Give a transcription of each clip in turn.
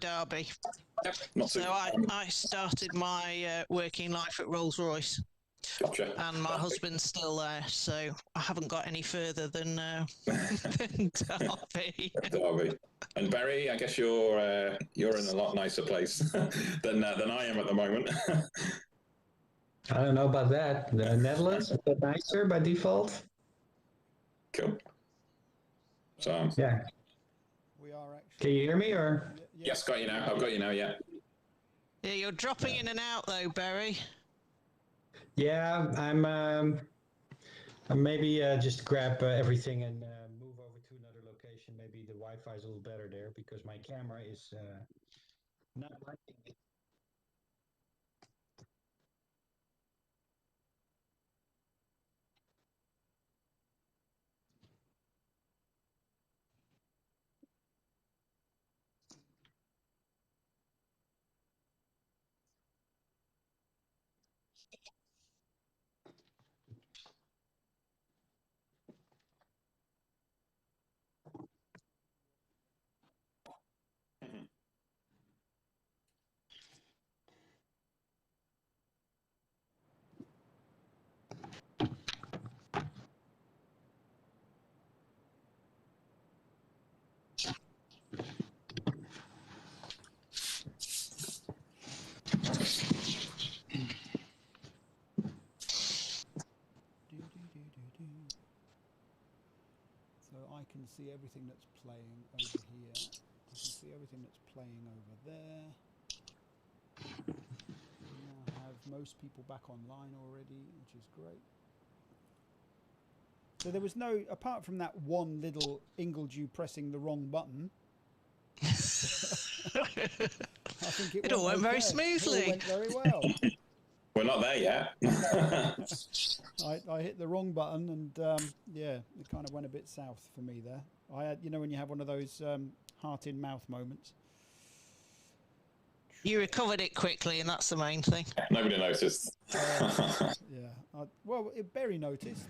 Derby. Yep, not too. So I started my working life at Rolls-Royce. Gotcha. And my husband's still there, so I haven't got any further than Derby. Derby. And Barry, I guess you're in a lot nicer place than I am at the moment. I don't know about that. The Netherlands is a bit nicer by default. Cool. So yeah, we are actually. Can you hear me or? Yes, got you now. I've got you now. Yeah. Yeah, you're dropping in and out though, Barry. Yeah, I'm maybe just grab everything and move over to another location. Maybe the Wi-Fi is a little better there because my camera is not liking it. So I can see everything that's playing over here. I can see everything that's playing over there. We now have most people back online already, which is great. So there was no, apart from that one little Ingledew pressing the wrong button. I think it all went very smoothly. It went very well. We're not there yet. I hit the wrong button and yeah, it kind of went a bit south for me there. I had, you know, when you have one of those heart in mouth moments. You recovered it quickly, and that's the main thing. Nobody noticed. Yeah. Well, Barry noticed.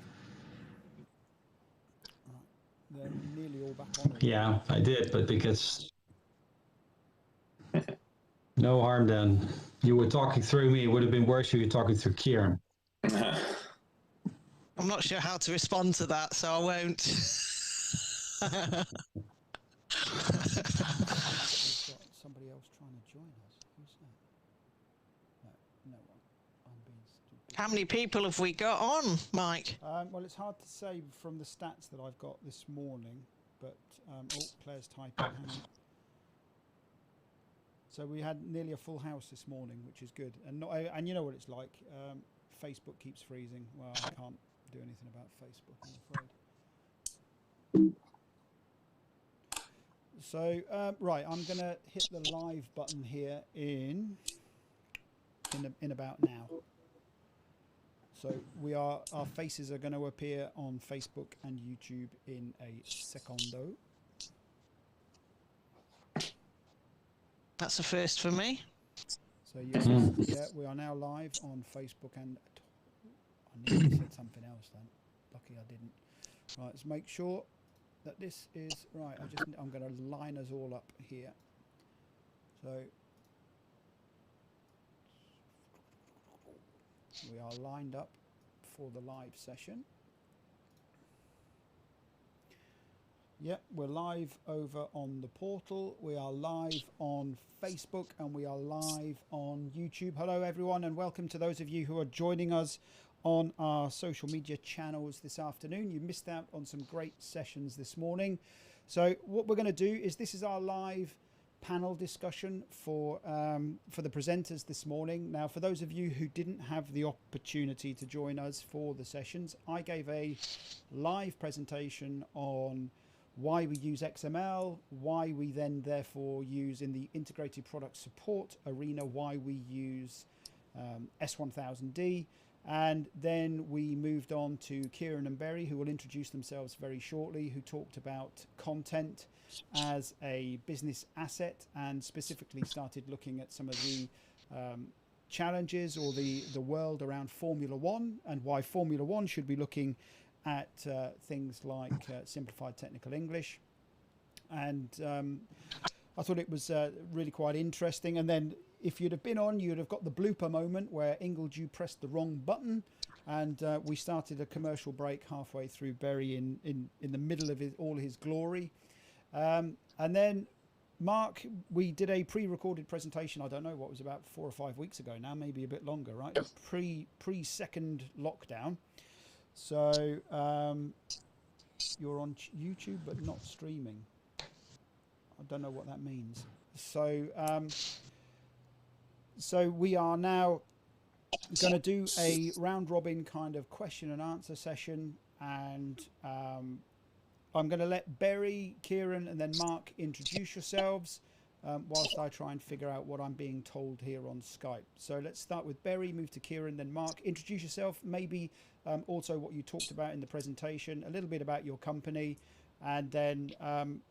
They're nearly all back on already. Yeah, I did, but because no harm done. You were talking through me. It would have been worse if you were talking through Kieran. I'm not sure how to respond to that, so I won't. We've got somebody else trying to join us. Who's that? No one. I'm being stupid. How many people have we got on, Mike? Well, it's hard to say from the stats that I've got this morning, but Claire's typing. Hang on. So we had nearly a full house this morning, which is good. And you know what it's like. Facebook keeps freezing. Well, I can't do anything about Facebook, I'm afraid. So right, I'm going to hit the live button here in about now. So our faces are going to appear on Facebook and YouTube in a secondo. That's a first for me. So yeah, we are now live on Facebook and I nearly said something else then. Lucky I didn't. Right, let's make sure that this is right. I'm going to line us all up here. So we are lined up for the live session. Yep, we're live over on the portal. We are live on Facebook and we are live on YouTube. Hello everyone and welcome to those of you who are joining us on our social media channels this afternoon. You missed out on some great sessions this morning. So what we're going to do is this is our live panel discussion for the presenters this morning. Now, for those of you who didn't have the opportunity to join us for the sessions, I gave a live presentation on why we use XML, why we then therefore use in the integrated product support arena, why we use S1000D. And then we moved on to Kieran and Barry, who will introduce themselves very shortly, who talked about content as a business asset and specifically started looking at some of the challenges or the world around Formula One and why Formula One should be looking at things like simplified technical English. And I thought it was really quite interesting. And then if you'd have been on, you'd have got the blooper moment where Ingledew pressed the wrong button, and we started a commercial break halfway through Berry in the middle of all his glory. And then Mark, we did a pre-recorded presentation. I don't know what was about 4 or 5 weeks ago now, maybe a bit longer, right? Yep. Pre-second lockdown. So you're on YouTube but not streaming. I don't know what that means. So so we are now going to do a round robin kind of question and answer session, and I'm going to let Berry, Kieran, and then Mark introduce yourselves whilst I try and figure out what I'm being told here on Skype. So let's start with Berry, move to Kieran, then Mark. Introduce yourself, maybe also what you talked about in the presentation, a little bit about your company, and then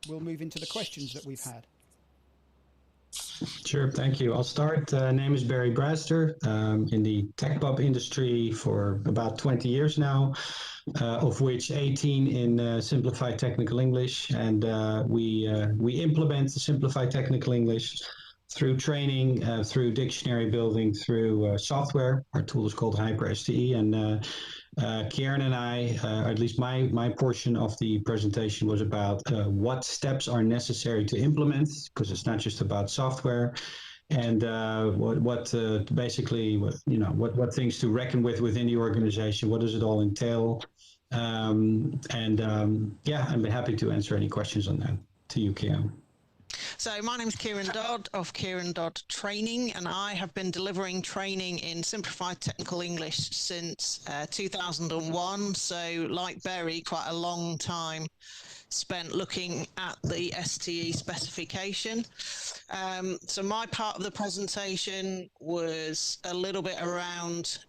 we'll move into the questions that we've had. Sure, thank you. I'll start. Name is Barry Braster. In the tech pub industry for about 20 years now, of which 18 in simplified technical English, and we implement the simplified technical English through training, through dictionary building, through software. Our tool is called HyperSTE, and Kieran and I, or at least my portion of the presentation was about what steps are necessary to implement, because it's not just about software, and what things to reckon with within the organization. What does it all entail? Yeah, I'm happy to answer any questions on that. To you, Kieran. So my name is Kieran Dodd of Kieran Dodd Training, and I have been delivering training in simplified technical English since 2001. So like Berry, quite a long time spent looking at the STE specification. So my part of the presentation was a little bit around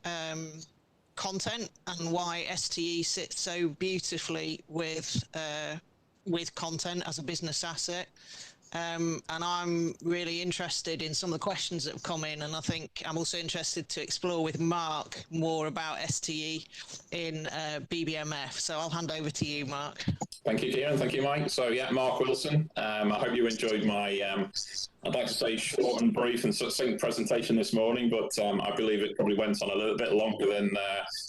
content and why STE sits so beautifully with content as a business asset. And I'm really interested in some of the questions that have come in, and I think I'm also interested to explore with Mark more about STE in BBMF. So I'll hand over to you, Mark. Thank you, Kieran. Thank you, Mike. So, yeah, Mark Wilson. I hope you enjoyed my, I'd like to say short and brief and succinct presentation this morning, but I believe it probably went on a little bit longer than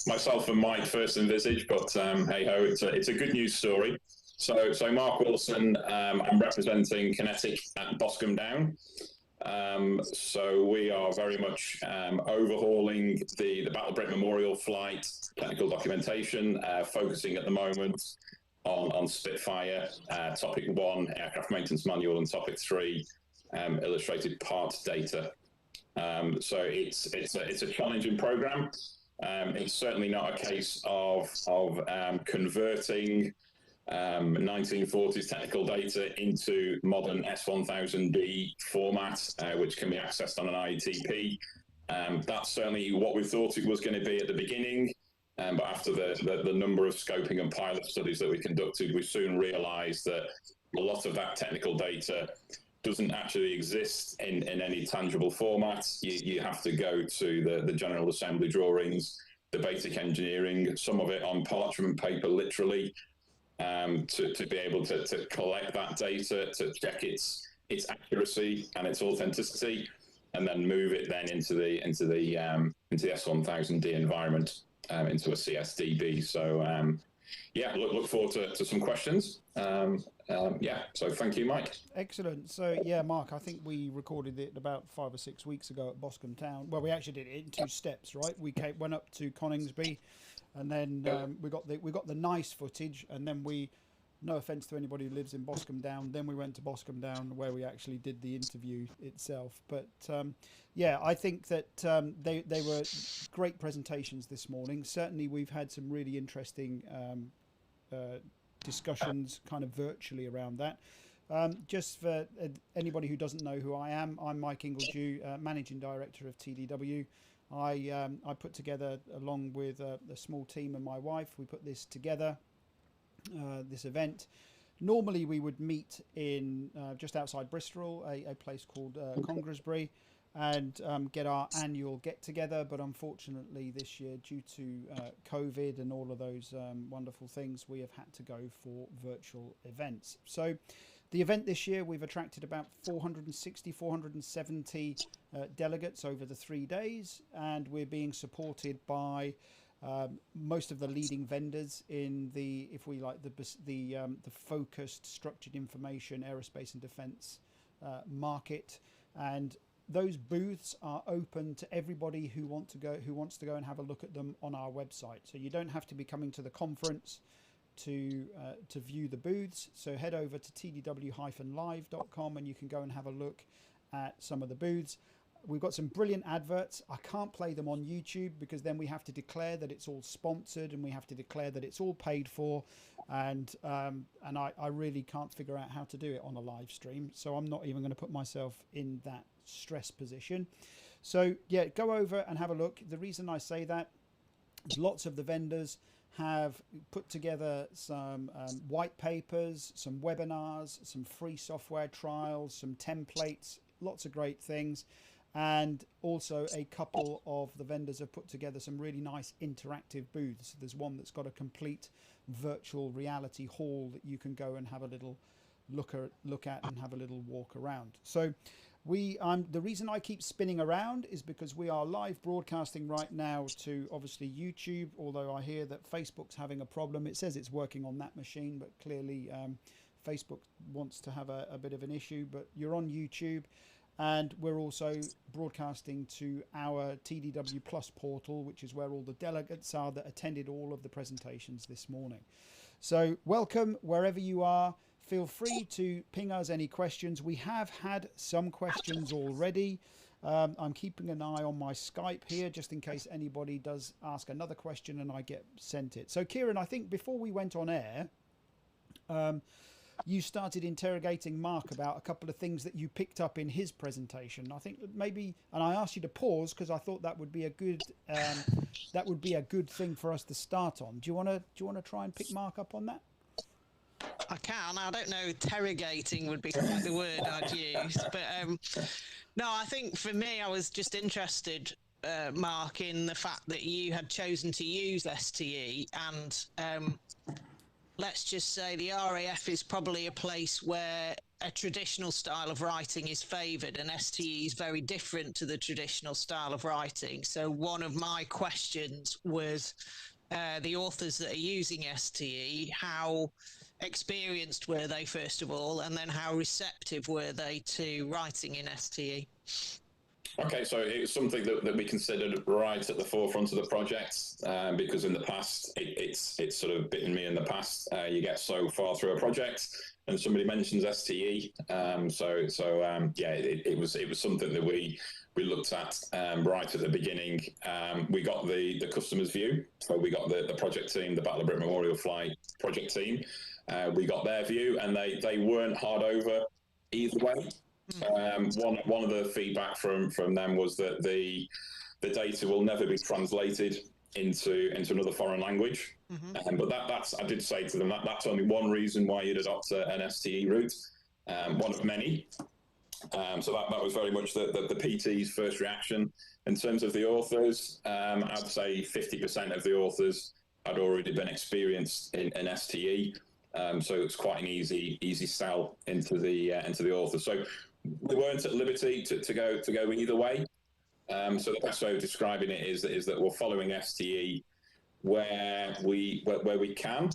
myself and Mike first envisaged. But hey-ho, it's a good news story. So Mark Wilson, I'm representing Kinetic at Boscombe Down. So we are very much overhauling the Battle of Britain Memorial flight technical documentation, focusing at the moment on Spitfire, Topic 1, Aircraft Maintenance Manual, and Topic 3, illustrated parts data. So it's a challenging program. It's certainly not a case of converting 1940s technical data into modern S1000D format, which can be accessed on an IETP. That's certainly what we thought it was going to be at the beginning, but after the number of scoping and pilot studies that we conducted, we soon realized that a lot of that technical data doesn't actually exist in any tangible format. You have to go to the general assembly drawings, the basic engineering, some of it on parchment paper, literally, to be able to collect that data, to check its accuracy and its authenticity, and then move it then into the S1000D environment, into a CSDB. So yeah, look forward to some questions. Yeah, so thank you, Mike. Excellent. So yeah, Mark, I think we recorded it about 5 or 6 weeks ago at Boscombe Town. Well, we actually did it in 2 steps, right? We went up to Coningsby, and then we got the nice footage, and then we, no offence to anybody who lives in Boscombe Down, then we went to Boscombe Down where we actually did the interview itself. But yeah, I think that they were great presentations this morning. Certainly we've had some really interesting discussions kind of virtually around that. Just for anybody who doesn't know who I am, I'm Mike Ingledew, Managing Director of TDW. I put together, along with a small team and my wife, we put this together, this event. Normally we would meet in just outside Bristol, a place called Congresbury, and get our annual get-together, but unfortunately this year, due to COVID and all of those wonderful things, we have had to go for virtual events. So The event this year, we've attracted about 460, 470 delegates over the 3 days, and we're being supported by most of the leading vendors in the, if we like, the focused structured information, aerospace and defense market. And those booths are open to everybody who wants to go and have a look at them on our website. So you don't have to be coming to the conference to view the booths. So head over to TDW-Live.com and you can go and have a look at some of the booths. We've got some brilliant adverts. I can't play them on YouTube because then we have to declare that it's all sponsored and we have to declare that it's all paid for, and I really can't figure out how to do it on a live stream. So I'm not even going to put myself in that stress position. So yeah, go over and have a look. The reason I say that is lots of the vendors have put together some white papers, some webinars, some free software trials, some templates, lots of great things. And also a couple of the vendors have put together some really nice interactive booths. There's one that's got a complete virtual reality hall that you can go and have a little look at and have a little walk around. So the reason I keep spinning around is because we are live broadcasting right now to obviously YouTube, although I hear that Facebook's having a problem. It says it's working on that machine, but clearly Facebook wants to have a bit of an issue. But you're on YouTube. And we're also broadcasting to our TDW Plus portal, which is where all the delegates are that attended all of the presentations this morning. So welcome wherever you are. Feel free to ping us any questions. We have had some questions already. I'm keeping an eye on my Skype here just in case anybody does ask another question and I get sent it. So Kieran, I think before we went on air, you started interrogating Mark about a couple of things that you picked up in his presentation. I think that maybe, and I asked you to pause because I thought that would be a good thing for us to start on. Do you want to try and pick Mark up on that? I can. I don't know. Interrogating would be the word I'd use, but no. I think for me, I was just interested, Mark, in the fact that you had chosen to use STE and. Let's just say the RAF is probably a place where a traditional style of writing is favoured, and STE is very different to the traditional style of writing. So one of my questions was the authors that are using STE, how experienced were they, first of all, and then how receptive were they to writing in STE? Okay, so it's something that we considered right at the forefront of the project because in the past, it's sort of bitten me in the past. You get so far through a project and somebody mentions STE. Yeah, it was something that we looked at right at the beginning. We got the customer's view. So we got the project team, the Battle of Britain Memorial Flight project team. We got their view and they weren't hard over either way. One of the feedback from them was that the data will never be translated into another foreign language. But that's I did say to them that's only one reason why you'd adopt an STE route, one of many. So that was very much the PT's first reaction. In terms of the authors, I'd say 50% of the authors had already been experienced in STE. So it's quite an easy sell into the author. So we weren't at liberty to go either way. So the best way of describing it is that we're following STE where we can,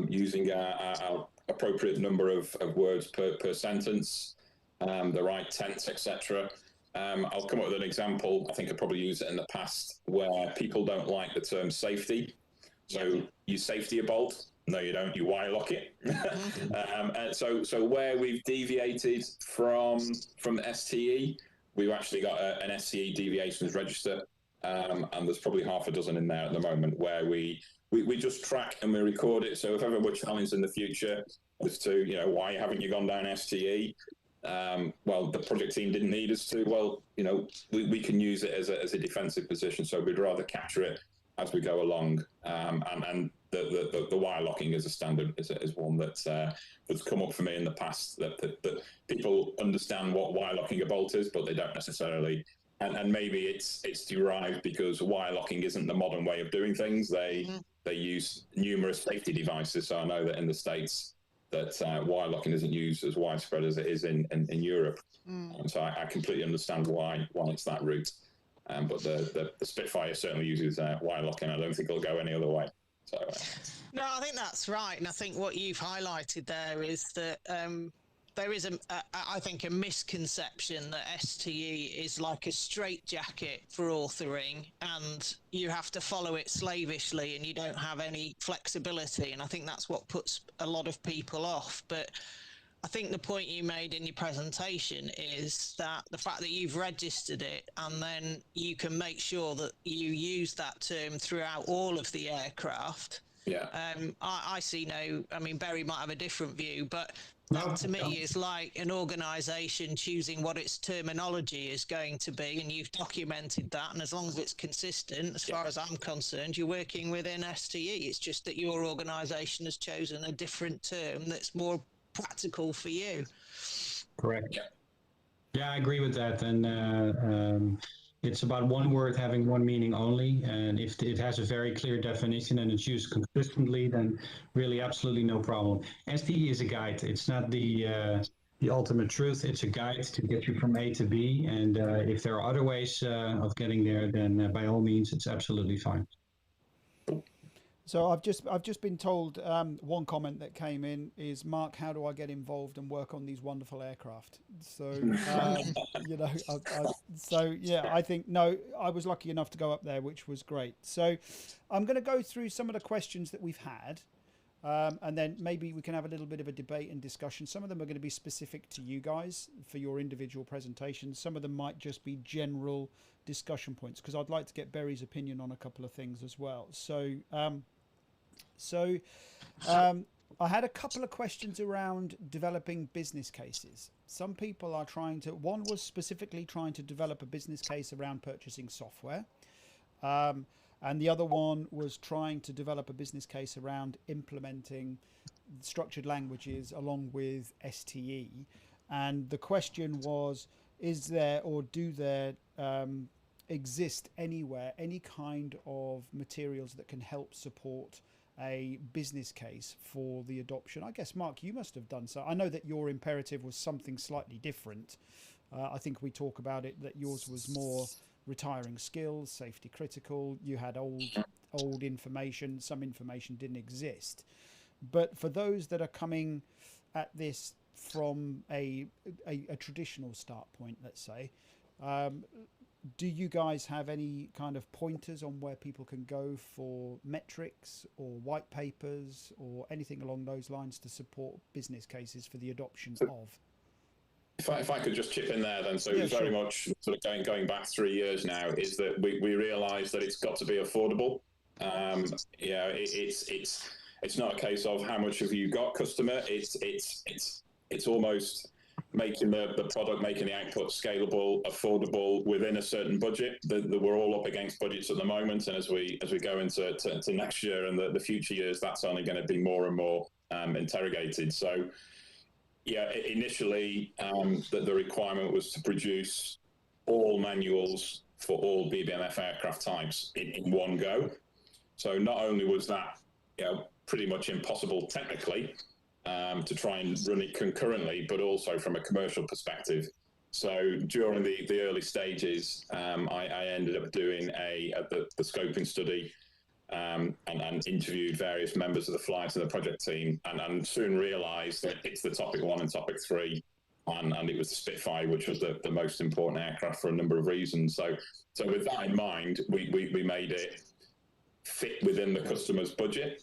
using our appropriate number of words per sentence, the right tense, etc. I'll come up with an example. I think I probably used it in the past where people don't like the term safety. So you safety a bolt. No, you don't. You wire lock it. So where we've deviated from STE, we've actually got an SCE deviations register, and there's probably half a dozen in there at the moment where we just track and we record it. So if ever we're challenged in the future as to why haven't you gone down STE? Well, the project team didn't need us to. Well, we can use it as a defensive position. So we'd rather capture it as we go along, and the wire locking is a standard is one that's come up for me in the past that people understand what wire locking a bolt is, but they don't necessarily. And maybe it's derived because wire locking isn't the modern way of doing things. They use numerous safety devices. So I know that in the States that wire locking isn't used as widespread as it is in Europe. So I completely understand why it's that route. But the Spitfire certainly uses wire locking. I don't think it'll go any other way. So no, I think that's right, and I think what you've highlighted there is that there is I think a misconception that STE is like a straitjacket for authoring, and you have to follow it slavishly, and you don't have any flexibility. And I think that's what puts a lot of people off. But I think the point you made in your presentation is that the fact that you've registered it, and then you can make sure that you use that term throughout all of the aircraft. Yeah. I see no, I mean, Barry might have a different view, but that to me is like an organisation choosing what its terminology is going to be, and you've documented that, and as long as it's consistent, as far as I'm concerned, you're working within STE. It's just that your organisation has chosen a different term that's more practical for you. Correct. Yeah, I agree with that. And it's about one word having one meaning only. And if it has a very clear definition and it's used consistently, then really absolutely no problem. STE is a guide. It's not the ultimate truth. It's a guide to get you from A to B. And if there are other ways of getting there, then by all means, it's absolutely fine. So I've just been told one comment that came in is, Mark, how do I get involved and work on these wonderful aircraft? So you know, I think no, I was lucky enough to go up there, which was great. So I'm going to go through some of the questions that we've had, and then maybe we can have a little bit of a debate and discussion. Some of them are going to be specific to you guys for your individual presentations. Some of them might just be general discussion points, because I'd like to get Barry's opinion on a couple of things as well. So I had a couple of questions around developing business cases. Some people are one was specifically trying to develop a business case around purchasing software. And the other one was trying to develop a business case around implementing structured languages along with STE. And the question was, is there, or do there exist anywhere any kind of materials that can help support a business case for the adoption? I guess, Mark, you must have done so. I know that your imperative was something slightly different. I think we talk about it that yours was more retiring skills, safety critical. You had old information. Some information didn't exist. But for those that are coming at this from a traditional start point, let's say, do you guys have any kind of pointers on where people can go for metrics or white papers or anything along those lines to support business cases for the adoption of? If I could just chip in there then, so yeah, very much sort of going back 3 years now, is that we realise that it's got to be affordable. Yeah, it's not a case of how much have you got, customer. It's almost making the product, making the output scalable, affordable within a certain budget. That we're all up against budgets at the moment, and as we go into next year and the future years, that's only going to be more and more interrogated. So yeah, initially the requirement was to produce all manuals for all BBMF aircraft types in one go. So not only was that pretty much impossible technically, to try and run it concurrently, but also from a commercial perspective. So during the early stages, I ended up doing the scoping study and interviewed various members of the flight and the project team, and soon realised that it's the topic 1 and topic 3, and it was the Spitfire, which was the most important aircraft for a number of reasons. So with that in mind, we made it fit within the customer's budget.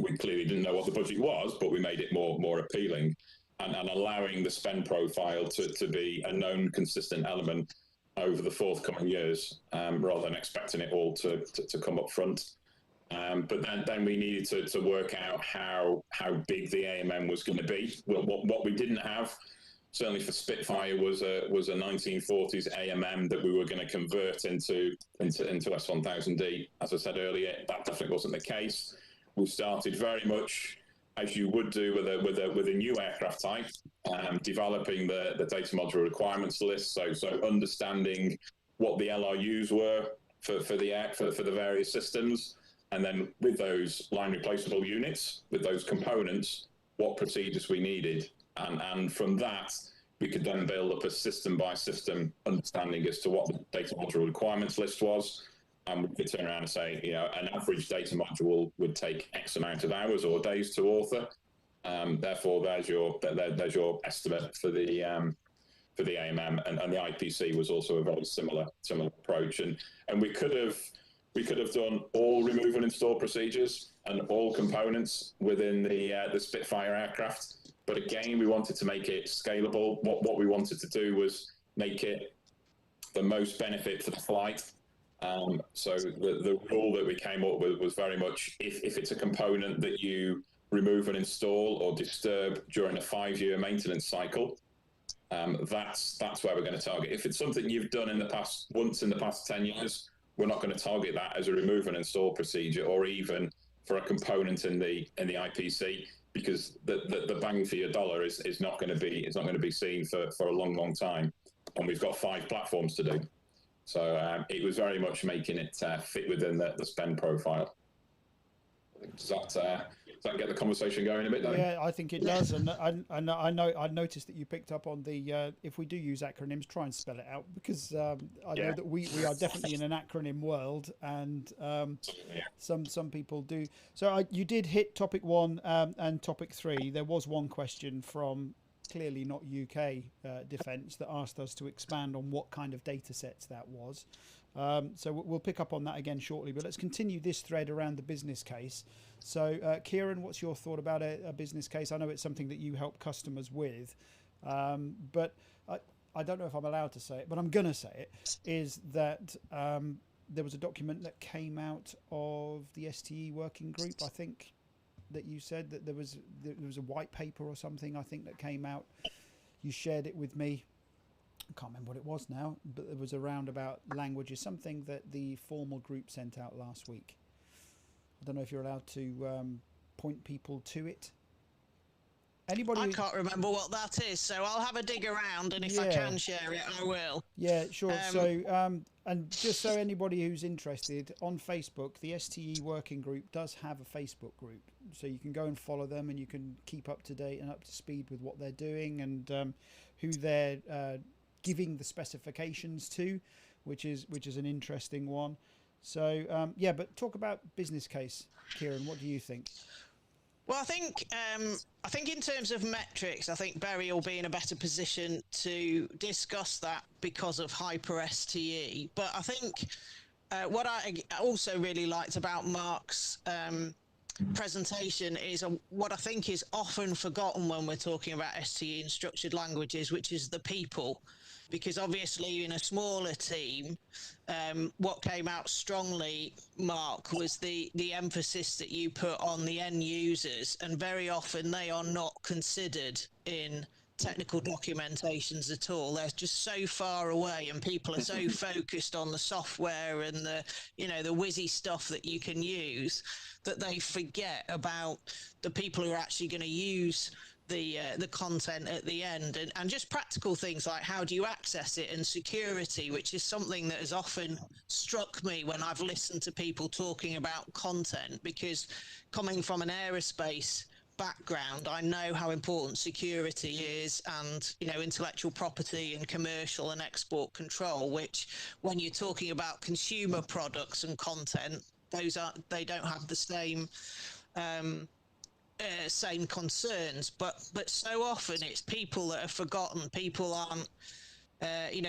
We clearly didn't know what the budget was, but we made it more appealing and allowing the spend profile to be a known consistent element over the forthcoming years, rather than expecting it all to come up front. But then we needed to work out how big the AMM was going to be. What we didn't have, certainly for Spitfire, was a 1940s AMM that we were going to convert into S1000D. As I said earlier, that definitely wasn't the case. We started very much as you would do with a new aircraft type, developing the data module requirements list. So understanding what the LRUs were for the various systems, and then with those line replaceable units, with those components, what procedures we needed. And from that, we could then build up a system-by-system understanding as to what the data module requirements list was. And we could turn around and say, an average data module would take X amount of hours or days to author. Therefore, there's your estimate for the AMM, and the IPC was also a very similar approach. And we could have done all remove and install procedures and all components within the Spitfire aircraft. But again, we wanted to make it scalable. What we wanted to do was make it the most benefit for the flight. So the rule that we came up with was very much if it's a component that you remove and install or disturb during a 5-year maintenance cycle, that's where we're going to target. If it's something you've done once in the past 10 years, we're not going to target that as a remove and install procedure, or even for a component in the IPC, because the bang for your dollar is not going to be seen for a long time, and we've got 5 platforms to do. So it was very much making it fit within the spend profile. Does that get the conversation going a bit, though? Yeah, I think it does. And I know I noticed that you picked up on the if we do use acronyms, try and spell it out, because I know that we are definitely in an acronym world, and some people do. So you did hit topic 1 and topic 3. There was one question from clearly not UK Defence that asked us to expand on what kind of data sets that was. So we'll pick up on that again shortly, but let's continue this thread around the business case. So Kieran, what's your thought about a business case? I know it's something that you help customers with, but I don't know if I'm allowed to say it, but I'm going to say it, is that there was a document that came out of the STE working group, I think, that you said that there was a white paper or something, I think, that came out. You shared it with me. I can't remember what it was now, but it was around about languages, something that the formal group sent out last week. I don't know if you're allowed to point people to it. Anybody? I can't remember what that is, so I'll have a dig around, and if I can share it, I will. Yeah, sure. So, and just so anybody who's interested, on Facebook, the STE working group does have a Facebook group, so you can go and follow them, and you can keep up to date and up to speed with what they're doing and who they're giving the specifications to, which is an interesting one. So yeah, but talk about business case, Kieran. What do you think? Well, I think in terms of metrics, I think Barry will be in a better position to discuss that because of Hyper STE. But I think what I also really liked about Mark's presentation is what I think is often forgotten when we're talking about STE and structured languages, which is the people. Because obviously in a smaller team, what came out strongly, Mark, was the emphasis that you put on the end users, and very often they are not considered in technical documentations at all. They're just so far away, and people are so focused on the software and the whizzy stuff that you can use, that they forget about the people who are actually going to use the content at the end, and just practical things like how do you access it, and security, which is something that has often struck me when I've listened to people talking about content, because coming from an aerospace background, I know how important security is, and intellectual property and commercial and export control, which when you're talking about consumer products and content, they don't have the same same concerns, but so often it's people that are forgotten. People aren't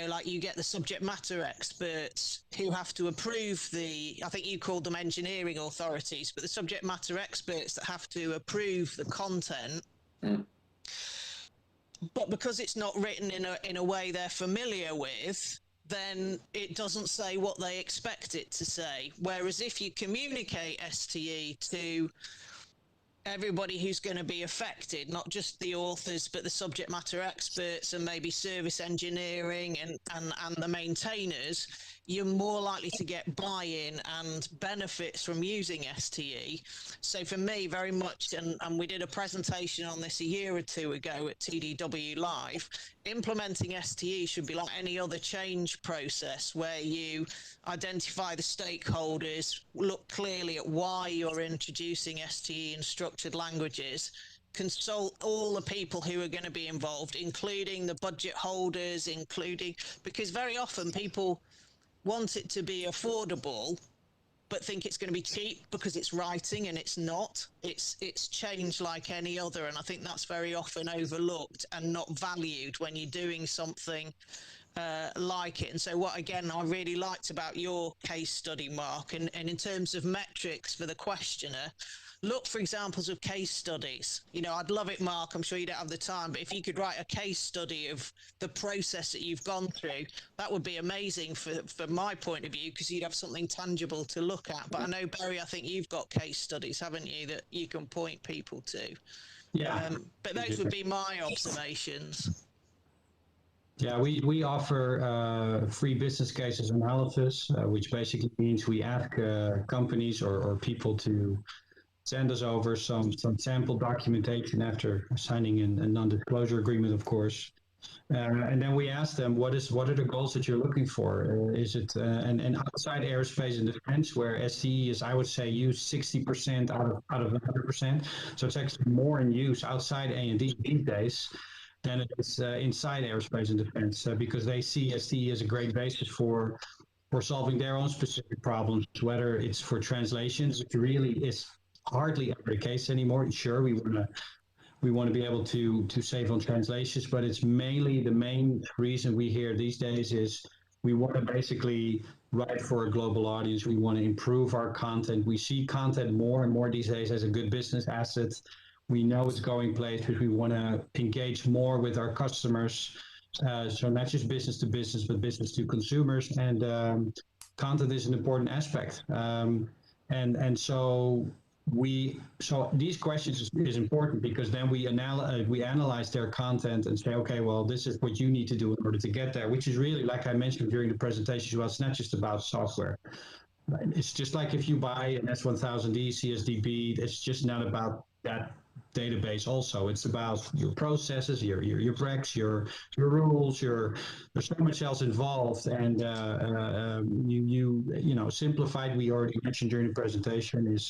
like you get the subject matter experts who have to approve I think you called them engineering authorities, but the subject matter experts that have to approve the content. But because it's not written in a way they're familiar with, then it doesn't say what they expect it to say. Whereas if you communicate STE to everybody who's going to be affected, not just the authors, but the subject matter experts and maybe service engineering and the maintainers, you're more likely to get buy-in and benefits from using STE. So for me, very much, and we did a presentation on this a year or two ago at TDW-Live, implementing STE should be like any other change process where you identify the stakeholders, look clearly at why you're introducing STE in structured languages, consult all the people who are going to be involved, including the budget holders, because very often people want it to be affordable but think it's going to be cheap because it's writing, and it's not. It's change like any other, and I think that's very often overlooked and not valued when you're doing something like it. And so what, again, I really liked about your case study, Mark, and in terms of metrics for the questioner, look for examples of case studies. You know, I'd love it, Mark, I'm sure you don't have the time, but if you could write a case study of the process that you've gone through, that would be amazing for my point of view, because you'd have something tangible to look at. But I know, Barry, I think you've got case studies, haven't you, that you can point people to? Yeah. But those would be my observations. Yeah, we offer free business cases analysis, which basically means we ask companies or people to send us over some sample documentation after signing a non-disclosure agreement, of course. And then we ask them, what are the goals that you're looking for? Is it and outside aerospace and defense, where STE is, I would say, used 60% out of 100%. So it's actually more in use outside A&D these days than it is inside aerospace and defense, because they see STE as a great basis for solving their own specific problems, whether it's for translations, which really is hardly ever the case anymore. Sure, we want to be able to save on translations, but it's mainly the main reason we hear these days is we want to basically write for a global audience. We want to improve our content. We see content more and more these days as a good business asset. We know it's going places. We want to engage more with our customers. So not just business to business, but business to consumers. And content is an important aspect. And so these questions is important, because then we analyze their content and say, okay, well, this is what you need to do in order to get there, which is really, like I mentioned during the presentation as well, it's not just about software. It's just like if you buy an S1000D CSDB, it's just not about that database. Also, it's about your processes, your breaks, your rules, there's so much else involved. And you know, simplified, we already mentioned during the presentation, is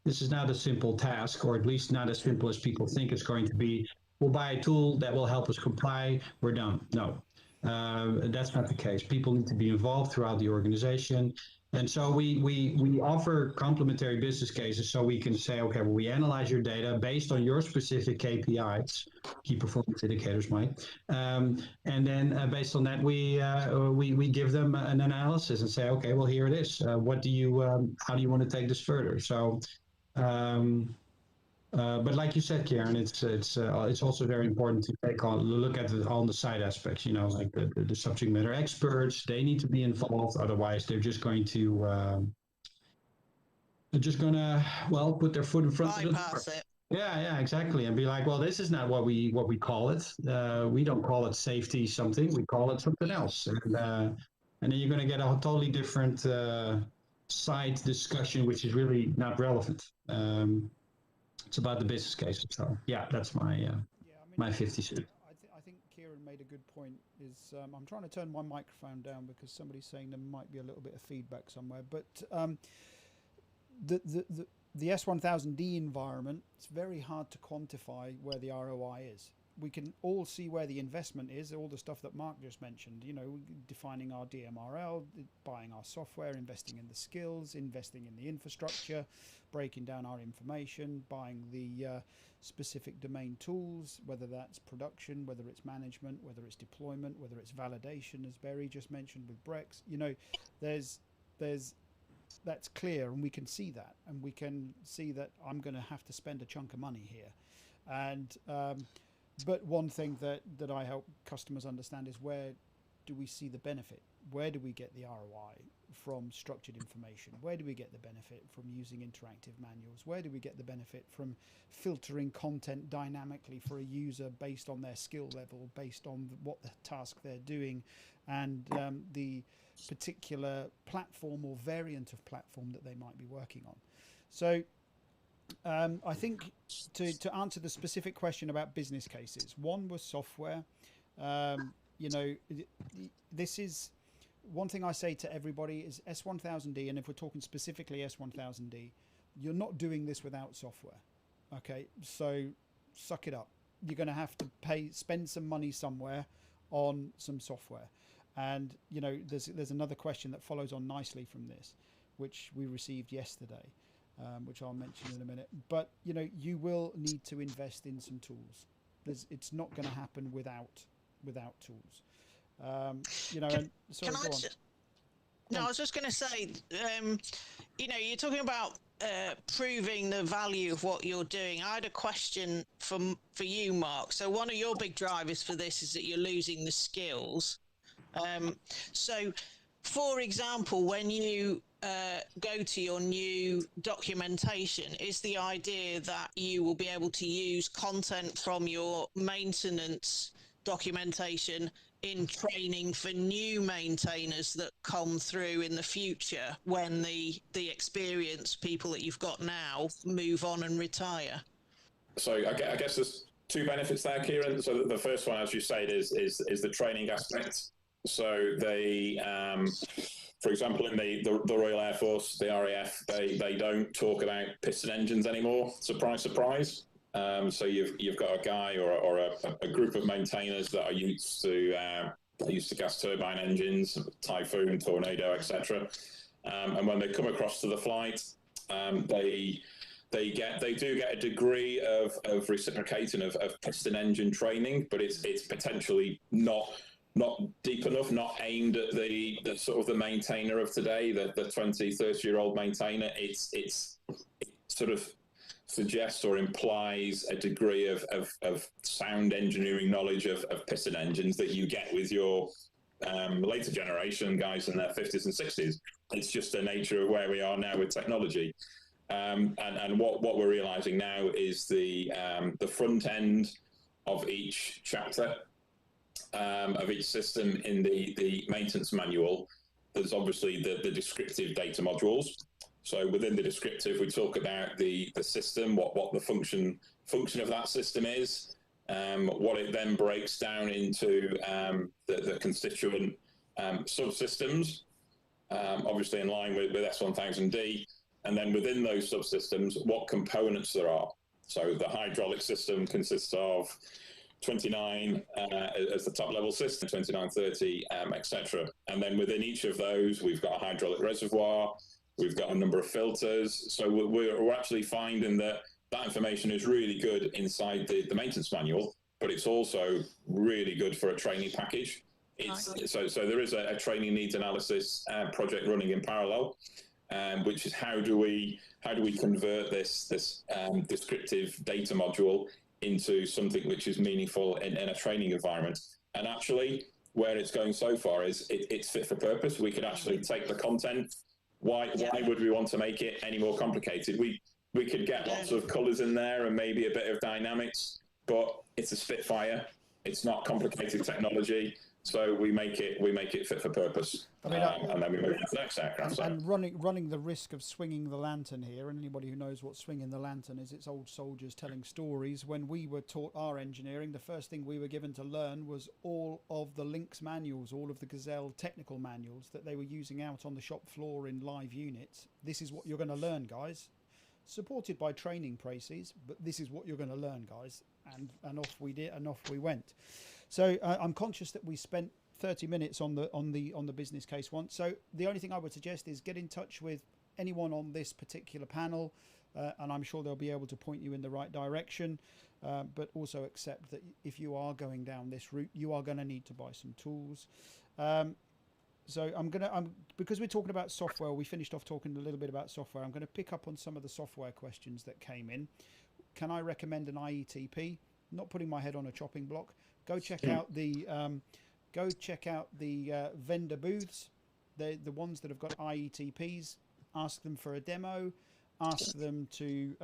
this is not a simple task, or at least not as simple as people think it's going to be. We'll buy a tool that will help us comply, we're done. No, that's not the case. People need to be involved throughout the organization. And so we offer complementary business cases, so we can say, okay, well, we analyze your data based on your specific KPIs, key performance indicators, Mike, and then based on that, we give them an analysis and say, okay, well, here it is. How do you want to take this further? So. But like you said, Karen, it's also very important to look at all the side aspects. You know, like the subject matter experts, they need to be involved. Otherwise, they're just going to put their foot in front of the door. Yeah, exactly, and be like, well, this is not what we call it. We don't call it safety something. We call it something else, and then you're going to get a totally different side discussion, which is really not relevant. It's about the business case. So yeah, that's my 50 cents. I think Kieran made a good point. I'm trying to turn my microphone down because somebody's saying there might be a little bit of feedback somewhere. But the S1000D environment, it's very hard to quantify where the ROI is. We can all see where the investment is, all the stuff that Mark just mentioned, you know, defining our DMRL, buying our software, investing in the skills, investing in the infrastructure, breaking down our information, buying the specific domain tools, whether that's production, whether it's management, whether it's deployment, whether it's validation, as Barry just mentioned with Brex. You know, that's clear, and we can see that, and we can see that I'm going to have to spend a chunk of money here. And but one thing that I help customers understand is, where do we see the benefit? Where do we get the ROI from structured information? Where do we get the benefit from using interactive manuals? Where do we get the benefit from filtering content dynamically for a user based on their skill level, based on what the task they're doing, and the particular platform or variant of platform that they might be working on? So I think to answer the specific question about business cases, one was software, You know, this is one thing I say to everybody is S1000D, and if we're talking specifically S1000D, you're not doing this without software. Okay, so suck it up. You're going to have to spend some money somewhere on some software. And you know, there's another question that follows on nicely from this, which we received yesterday, which I'll mention in a minute. But you know, you will need to invest in some tools. It's not going to happen without tools. You know, and sorry, go on. No, I was just going to say, you know, you're talking about proving the value of what you're doing. I had a question for you, Mark. So one of your big drivers for this is that you're losing the skills. So, for example, when you go to your new documentation, is the idea that you will be able to use content from your maintenance documentation in training for new maintainers that come through in the future when the experienced people that you've got now move on and retire? So I guess there's two benefits there, Kieran. So the first one, as you said, is the training aspect. So they, for example, in the Royal Air Force, the RAF, they don't talk about piston engines anymore. Surprise, surprise. So you've got a guy or a group of maintainers that are used to gas turbine engines, Typhoon, Tornado, etc. And when they come across to the flight, they do get a degree of reciprocating of piston engine training, but it's potentially not deep enough, not aimed at the sort of the maintainer of today, the 20, 30-year-old maintainer. It sort of suggests or implies a degree of sound engineering knowledge of piston engines that you get with your later generation guys in their 50s and 60s. It's just the nature of where we are now with technology. And what we're realizing now is the front end of each chapter of each system in the maintenance manual. There's obviously the descriptive data modules. So within the descriptive, we talk about the system, what the function of that system is, what it then breaks down into the constituent subsystems, obviously in line with S1000D, and then within those subsystems, what components there are. So the hydraulic system consists of 29 as the top level system, 29, 30, etc. And then within each of those, we've got a hydraulic reservoir, we've got a number of filters. So we're actually finding that information is really good inside the maintenance manual, but it's also really good for a training package. So there is a training needs analysis project running in parallel, which is how do we convert this descriptive data module into something which is meaningful in a training environment. And actually, where it's going so far is it's fit for purpose. We could actually take the content. Why would we want to make it any more complicated? We could get lots of colors in there and maybe a bit of dynamics, but it's a Spitfire. It's not complicated technology. So we make it fit for purpose, and then we move on to the next aircraft. And running the risk of swinging the lantern here, and anybody who knows what swinging the lantern is, it's old soldiers telling stories. When we were taught our engineering, the first thing we were given to learn was all of the Lynx manuals, all of the Gazelle technical manuals that they were using out on the shop floor in live units. This is what you're going to learn, guys. Supported by training pracies, but this is what you're going to learn, guys. And off we did, and off we went. So I'm conscious that we spent 30 minutes on the business case one. So the only thing I would suggest is get in touch with anyone on this particular panel, and I'm sure they'll be able to point you in the right direction. But also accept that if you are going down this route, you are going to need to buy some tools. So because we're talking about software, we finished off talking a little bit about software. I'm going to pick up on some of the software questions that came in. Can I recommend an IETP? Not putting my head on a chopping block. Go check out the vendor booths. The ones that have got IETPs. Ask them for a demo. Ask them to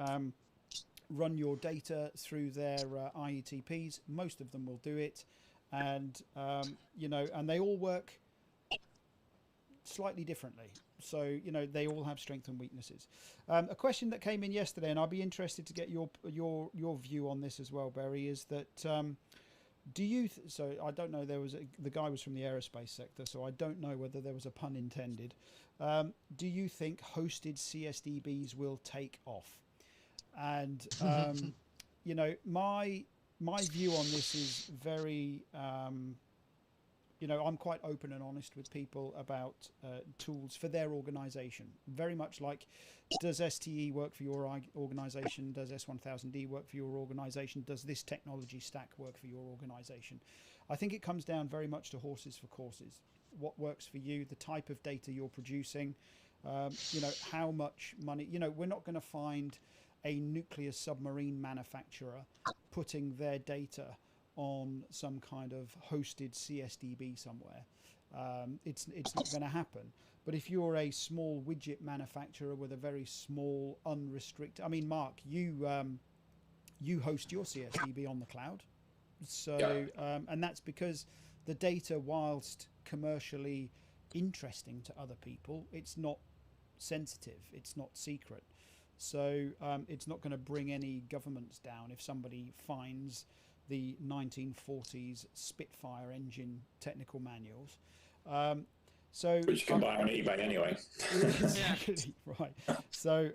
run your data through their IETPs. Most of them will do it, and and they all work slightly differently. So they all have strengths and weaknesses. A question that came in yesterday, and I'll be interested to get your view on this as well, Barry, is that Do you? So I don't know. The guy was from the aerospace sector, so I don't know whether there was a pun intended. Do you think hosted CSDBs will take off? And you know, my view on this is very. You know, I'm quite open and honest with people about tools for their organization. Very much like, does STE work for your organization? Does S1000D work for your organization? Does this technology stack work for your organization? I think it comes down very much to horses for courses. What works for you, the type of data you're producing, you know, how much money. You know, we're not going to find a nuclear submarine manufacturer putting their data on some kind of hosted CSDB somewhere. It's not going to happen. But if you're a small widget manufacturer with a very small, unrestricted, I mean, Mark, you host your CSDB on the cloud, so and that's because the data, whilst commercially interesting to other people, it's not sensitive, it's not secret, so it's not going to bring any governments down if somebody finds the 1940s Spitfire engine technical manuals. So which you can buy on eBay anyway. Exactly, right. So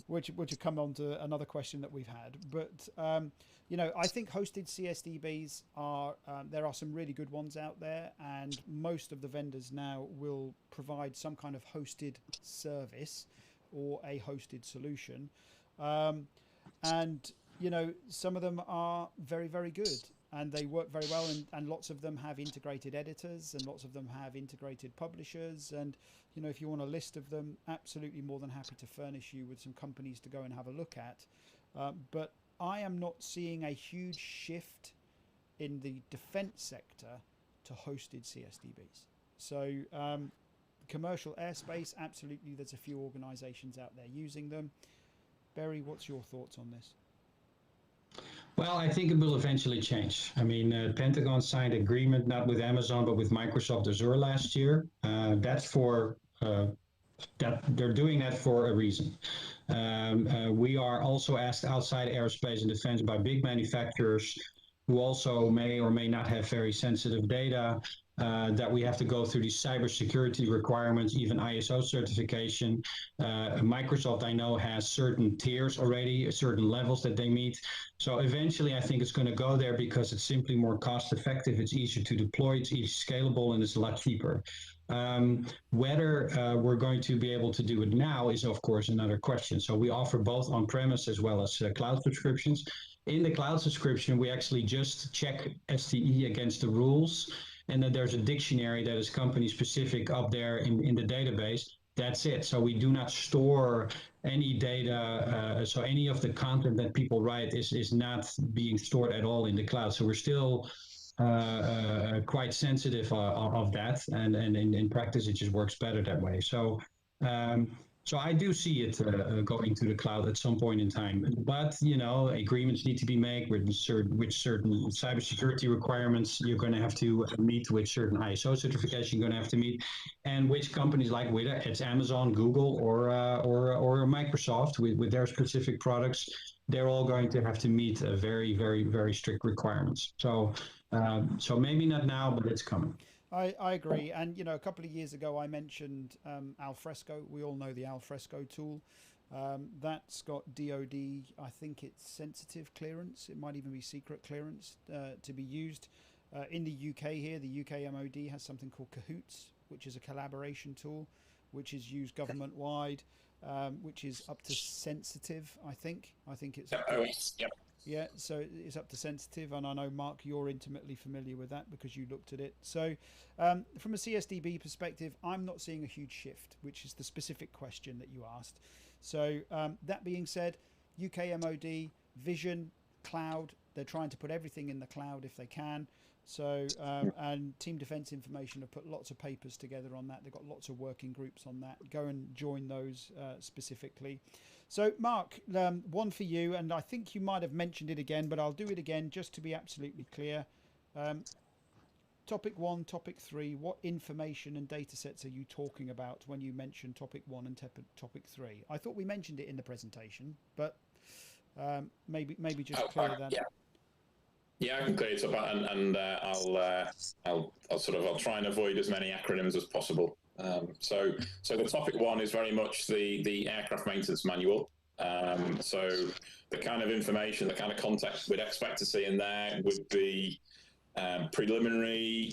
which will come on to another question that we've had. But you know, I think hosted CSDBs are there are some really good ones out there, and most of the vendors now will provide some kind of hosted service or a hosted solution. And you know, some of them are very, very good and they work very well, and lots of them have integrated editors and lots of them have integrated publishers. And, you know, if you want a list of them, absolutely more than happy to furnish you with some companies to go and have a look at. But I am not seeing a huge shift in the defense sector to hosted CSDBs. So commercial airspace, absolutely, there's a few organizations out there using them. Barry, what's your thoughts on this? Well, I think it will eventually change. I mean, Pentagon signed agreement not with Amazon but with Microsoft Azure last year. That's for that they're doing that for a reason. We are also asked outside aerospace and defense by big manufacturers who also may or may not have very sensitive data, that we have to go through these cybersecurity requirements, even ISO certification. Microsoft, I know, has certain tiers already, certain levels that they meet. So eventually, I think it's going to go there because it's simply more cost effective, it's easier to deploy, it's easily scalable, and it's a lot cheaper. Whether we're going to be able to do it now is, of course, another question. So we offer both on-premise as well as cloud subscriptions. In the cloud subscription, we actually just check STE against the rules, and then there's a dictionary that is company specific up there in the database. That's it. So we do not store any data. So any of the content that people write is not being stored at all in the cloud. So we're still quite sensitive of that, and in practice it just works better that way. So so I do see it going to the cloud at some point in time, but you know, agreements need to be made with certain cybersecurity requirements you're going to have to meet, with certain ISO certification you're going to have to meet, and which companies, like whether it's Amazon, Google, or Microsoft with their specific products, they're all going to have to meet very, very, very strict requirements. So so maybe not now, but it's coming. I agree. And, you know, a couple of years ago, I mentioned Alfresco. We all know the Alfresco tool. That's got DoD, I think it's sensitive clearance. It might even be secret clearance to be used. In the UK here, the UK MOD has something called Cahoots, which is a collaboration tool, which is used government-wide, which is up to sensitive, I think. I think it's... Yep. Yeah, so it's up to sensitive, and I know, Mark, you're intimately familiar with that because you looked at it. So from a CSDB perspective, I'm not seeing a huge shift, which is the specific question that you asked. So that being said, UK MOD, Vision, Cloud, they're trying to put everything in the cloud if they can. So, and Team Defence Information have put lots of papers together on that. They've got lots of working groups on that. Go and join those specifically. So, Mark, one for you, and I think you might have mentioned it again, but I'll do it again just to be absolutely clear. Topic 1, topic 3, what information and data sets are you talking about when you mention topic 1 and topic 3? I thought we mentioned it in the presentation, but maybe just clear that up. Yeah, I can clear it up, and I'll try and avoid as many acronyms as possible. So the topic one is very much the aircraft maintenance manual. So the kind of information, the kind of context we'd expect to see in there would be preliminary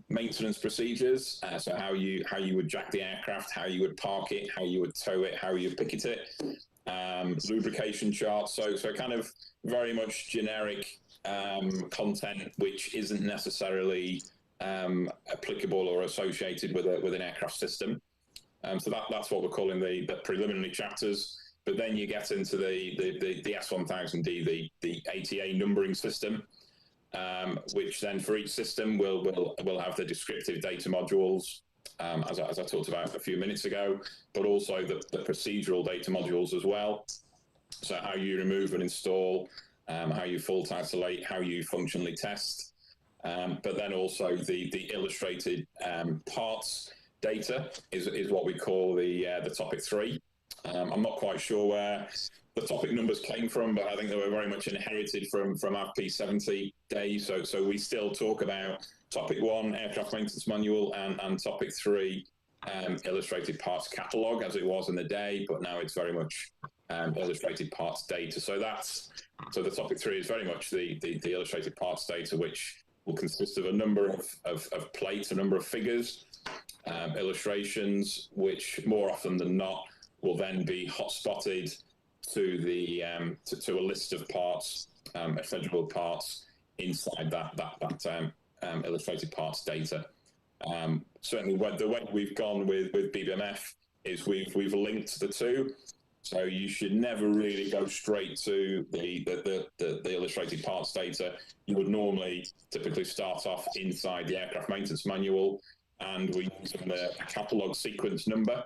maintenance procedures. So how you would jack the aircraft, how you would park it, how you would tow it, how you would picket it, lubrication charts. So kind of very much generic content which isn't necessarily applicable or associated with an aircraft system. So that's what we're calling the preliminary chapters. But then you get into the S1000D, the ATA numbering system, which then for each system will have the descriptive data modules, as I talked about a few minutes ago, but also the procedural data modules as well. So how you remove and install, how you fault isolate, how you functionally test, but then also the illustrated parts data is what we call the topic 3. I'm not quite sure where the topic numbers came from, but I think they were very much inherited from our P70 days. So we still talk about topic 1, aircraft maintenance manual, and topic 3, illustrated parts catalog, as it was in the day, but now it's very much illustrated parts data. So the topic 3 is very much the illustrated parts data, which will consist of a number of plates, a number of figures, illustrations, which more often than not will then be hotspotted to the to a list of parts, scheduled parts inside that illustrated parts data. Certainly, the way we've gone with BBMF is we've linked the two. So you should never really go straight to the illustrated parts data. You would normally typically start off inside the aircraft maintenance manual, and we use a catalog sequence number.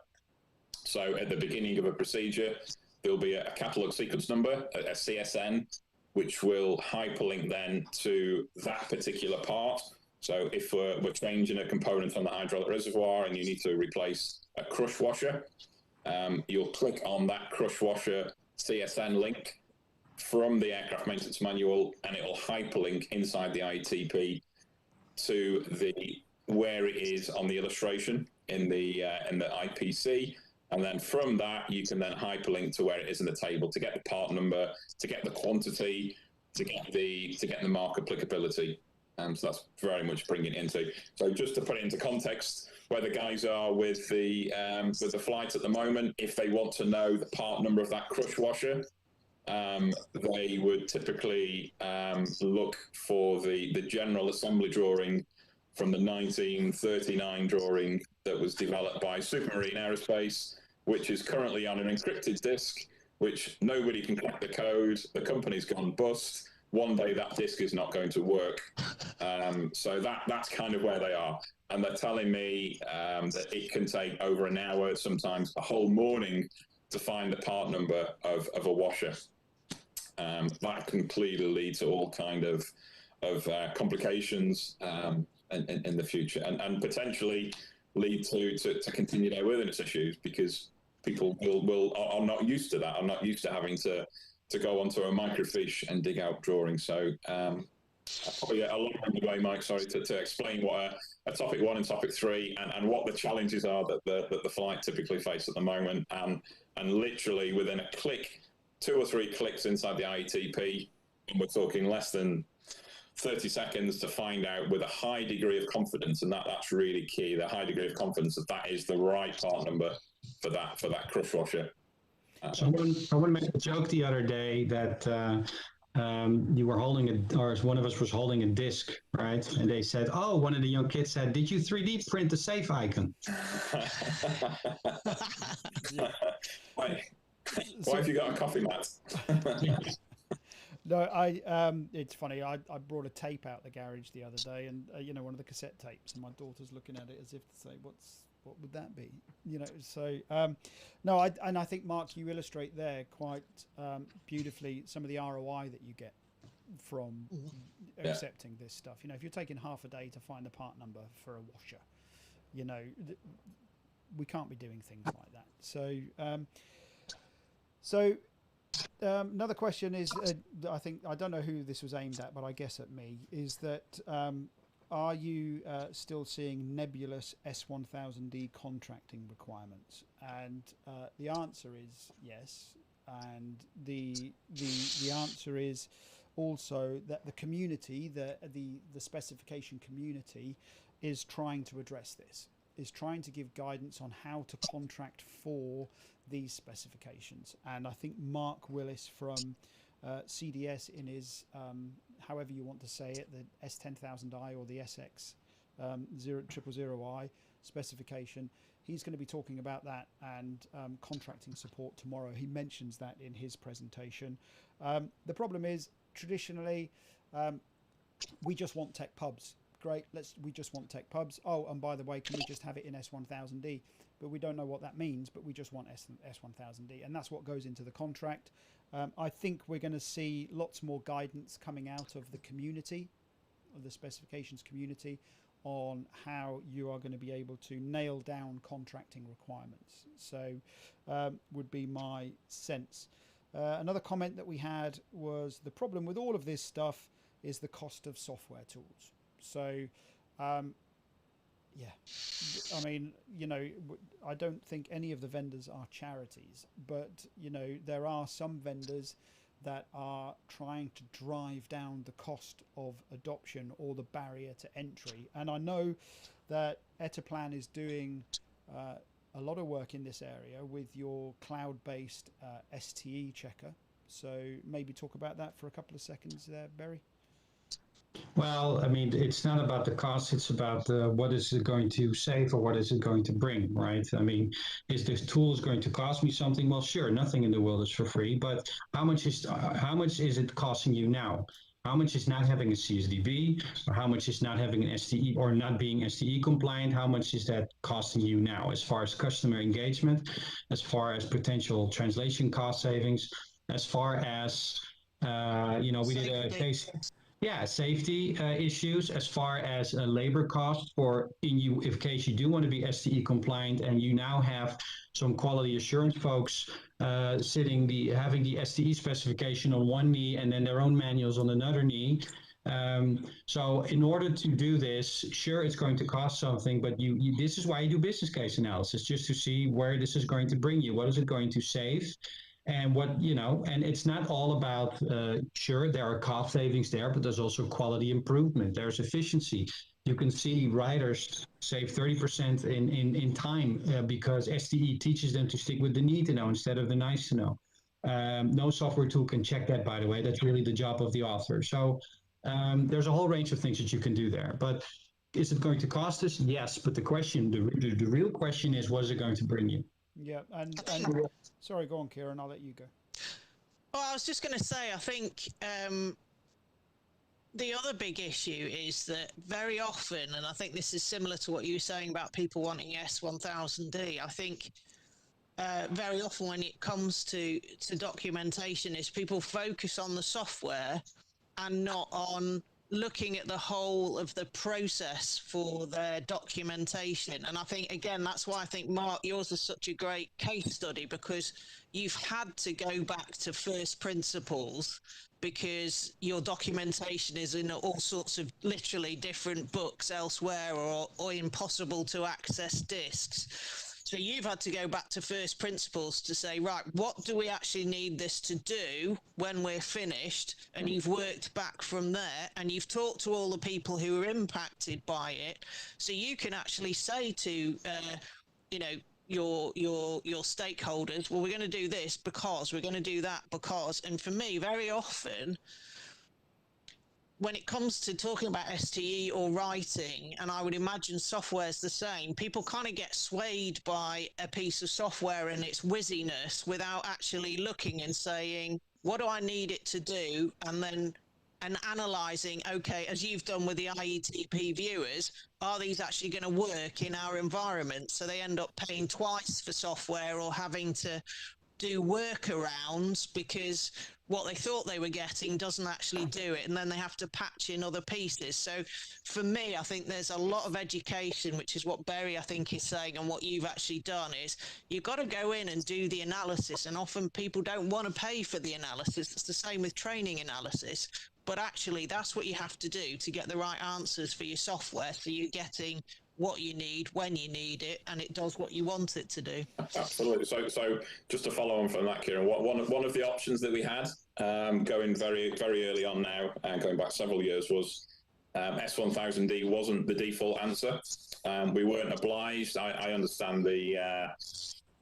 So at the beginning of a procedure, there'll be a catalog sequence number, a CSN, which will hyperlink then to that particular part. So if we're changing a component on the hydraulic reservoir and you need to replace a crush washer, you'll click on that crush washer CSN link from the aircraft maintenance manual, and it will hyperlink inside the ITP to where it is on the illustration in the IPC. And then from that, you can then hyperlink to where it is in the table to get the part number, to get the quantity, to get the mark applicability. So that's very much bringing it into. So just to put it into context, where the guys are with the flight at the moment, if they want to know the part number of that crush washer, they would typically look for the general assembly drawing from the 1939 drawing that was developed by Supermarine Aerospace, which is currently on an encrypted disk, which nobody can crack the code. The company's gone bust. One day that disk is not going to work. So that's kind of where they are. And they're telling me that it can take over an hour, sometimes a whole morning, to find the part number of a washer. That can clearly lead to all kind of complications in the future, and potentially lead to continued airworthiness issues, because people are not used to that, are not used to having to go onto a microfiche and dig out drawings. So probably a long way, Mike, sorry, to explain what a topic 1 and topic 3 and what the challenges are that the flight typically face at the moment, and literally within a click, 2 or 3 clicks inside the IETP, and we're talking less than 30 seconds to find out with a high degree of confidence, and that's really key, the high degree of confidence that is the right part number for that crush washer. Someone made a joke the other day that you were holding or one of us was holding a disc, right? And they said, "Oh," one of the young kids said, "Did you 3D print the safe icon?" Why have you got a coffee mat? No, it's funny. I brought a tape out the garage the other day, and one of the cassette tapes, and my daughter's looking at it as if to say, what would that be? So no, I think, Mark, you illustrate there quite beautifully some of the ROI that you get from accepting this stuff. If you're taking half a day to find the part number for a washer, we can't be doing things like that. So Another question is, I think, I don't know who this was aimed at, but I guess at me, is that are you still seeing nebulous S1000D contracting requirements? And the answer is yes. And the answer is also that the community, the specification community, is trying to address this, is trying to give guidance on how to contract for these specifications. And I think Mark Willis from CDS, in his however you want to say it, the S10000i or the SX 000i specification, he's going to be talking about that and contracting support tomorrow. He mentions that in his presentation. The problem is, traditionally, we just want tech pubs. Great, we just want tech pubs. Oh, and by the way, can we just have it in S1000D? But we don't know what that means, but we just want S1000D. And that's what goes into the contract. I think we're going to see lots more guidance coming out of the community, of the specifications community, on how you are going to be able to nail down contracting requirements. So would be my sense. Another comment that we had was the problem with all of this stuff is the cost of software tools. So yeah, I mean, you know, I don't think any of the vendors are charities, but, you know, there are some vendors that are trying to drive down the cost of adoption or the barrier to entry. And I know that Etaplan is doing a lot of work in this area with your cloud-based STE checker. So maybe talk about that for a couple of seconds there, Barry. Well, I mean, it's not about the cost, it's about what is it going to save or what is it going to bring, right? I mean, is this tool going to cost me something? Well, sure, nothing in the world is for free, but how much is it costing you now? How much is not having a CSDB, or how much is not having an STE or not being STE compliant? How much is that costing you now, as far as customer engagement, as far as potential translation cost savings, as far as you know, we did a case. Yeah, safety issues, as far as labor costs for in case you do want to be STE compliant, and you now have some quality assurance folks having the STE specification on one knee and then their own manuals on another knee. So in order to do this, sure, it's going to cost something, but this is why you do business case analysis, just to see where this is going to bring you. What is it going to save? And what, you know, and it's not all about, sure, there are cost savings there, but there's also quality improvement. There's efficiency. You can see writers save 30% in time because STE teaches them to stick with the need to know instead of the nice to know. No software tool can check that, by the way. That's really the job of the author. So there's a whole range of things that you can do there. But is it going to cost us? Yes. But the question, the real question is, what is it going to bring you? Yeah, and sorry, go on, Kieran, I'll let you go. Well, I was just going to say, I think the other big issue is that very often, and I think this is similar to what you were saying about people wanting S1000D, I think very often when it comes to documentation is people focus on the software and not on looking at the whole of the process for their documentation. And I think, again, that's why I think, Mark, yours is such a great case study, because you've had to go back to first principles because your documentation is in all sorts of literally different books elsewhere, or impossible to access disks. So you've had to go back to first principles to say, right, what do we actually need this to do when we're finished? And you've worked back from there, and you've talked to all the people who are impacted by it. So you can actually say to, you know, your stakeholders, well, we're going to do this because, we're going to do that because. And for me, very often, when it comes to talking about STE or writing, and I would imagine software is the same, people kind of get swayed by a piece of software and its whizziness without actually looking and saying, what do I need it to do? And analysing, okay, as you've done with the IETP viewers, are these actually going to work in our environment? So they end up paying twice for software or having to do workarounds because what they thought they were getting doesn't actually do it, and then they have to patch in other pieces. So for me, I think there's a lot of education, which is what Barry I think is saying, and what you've actually done is you've got to go in and do the analysis, and often people don't want to pay for the analysis. It's the same with training analysis, but actually that's what you have to do to get the right answers for your software, so you're getting what you need when you need it, and it does what you want it to do. Absolutely. So just to follow on from that, Kieran, one of the options that we had going very, very early on now, and going back several years, was S1000D wasn't the default answer. We weren't obliged. I understand the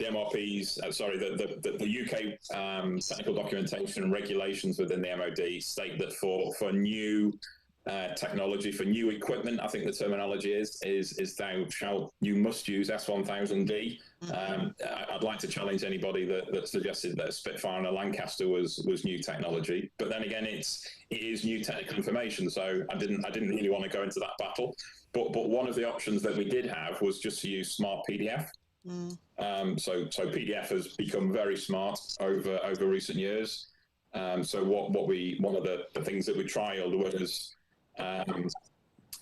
MRPs, the UK technical documentation and regulations within the MOD state that for new technology, for new equipment, I think the terminology is you must use S1000D. I'd like to challenge anybody that suggested that a Spitfire and a Lancaster was new technology. But then again, it is new technical information, so I didn't really want to go into that battle. But one of the options that we did have was just to use Smart PDF. So PDF has become very smart over recent years. So one of the things that we trialed was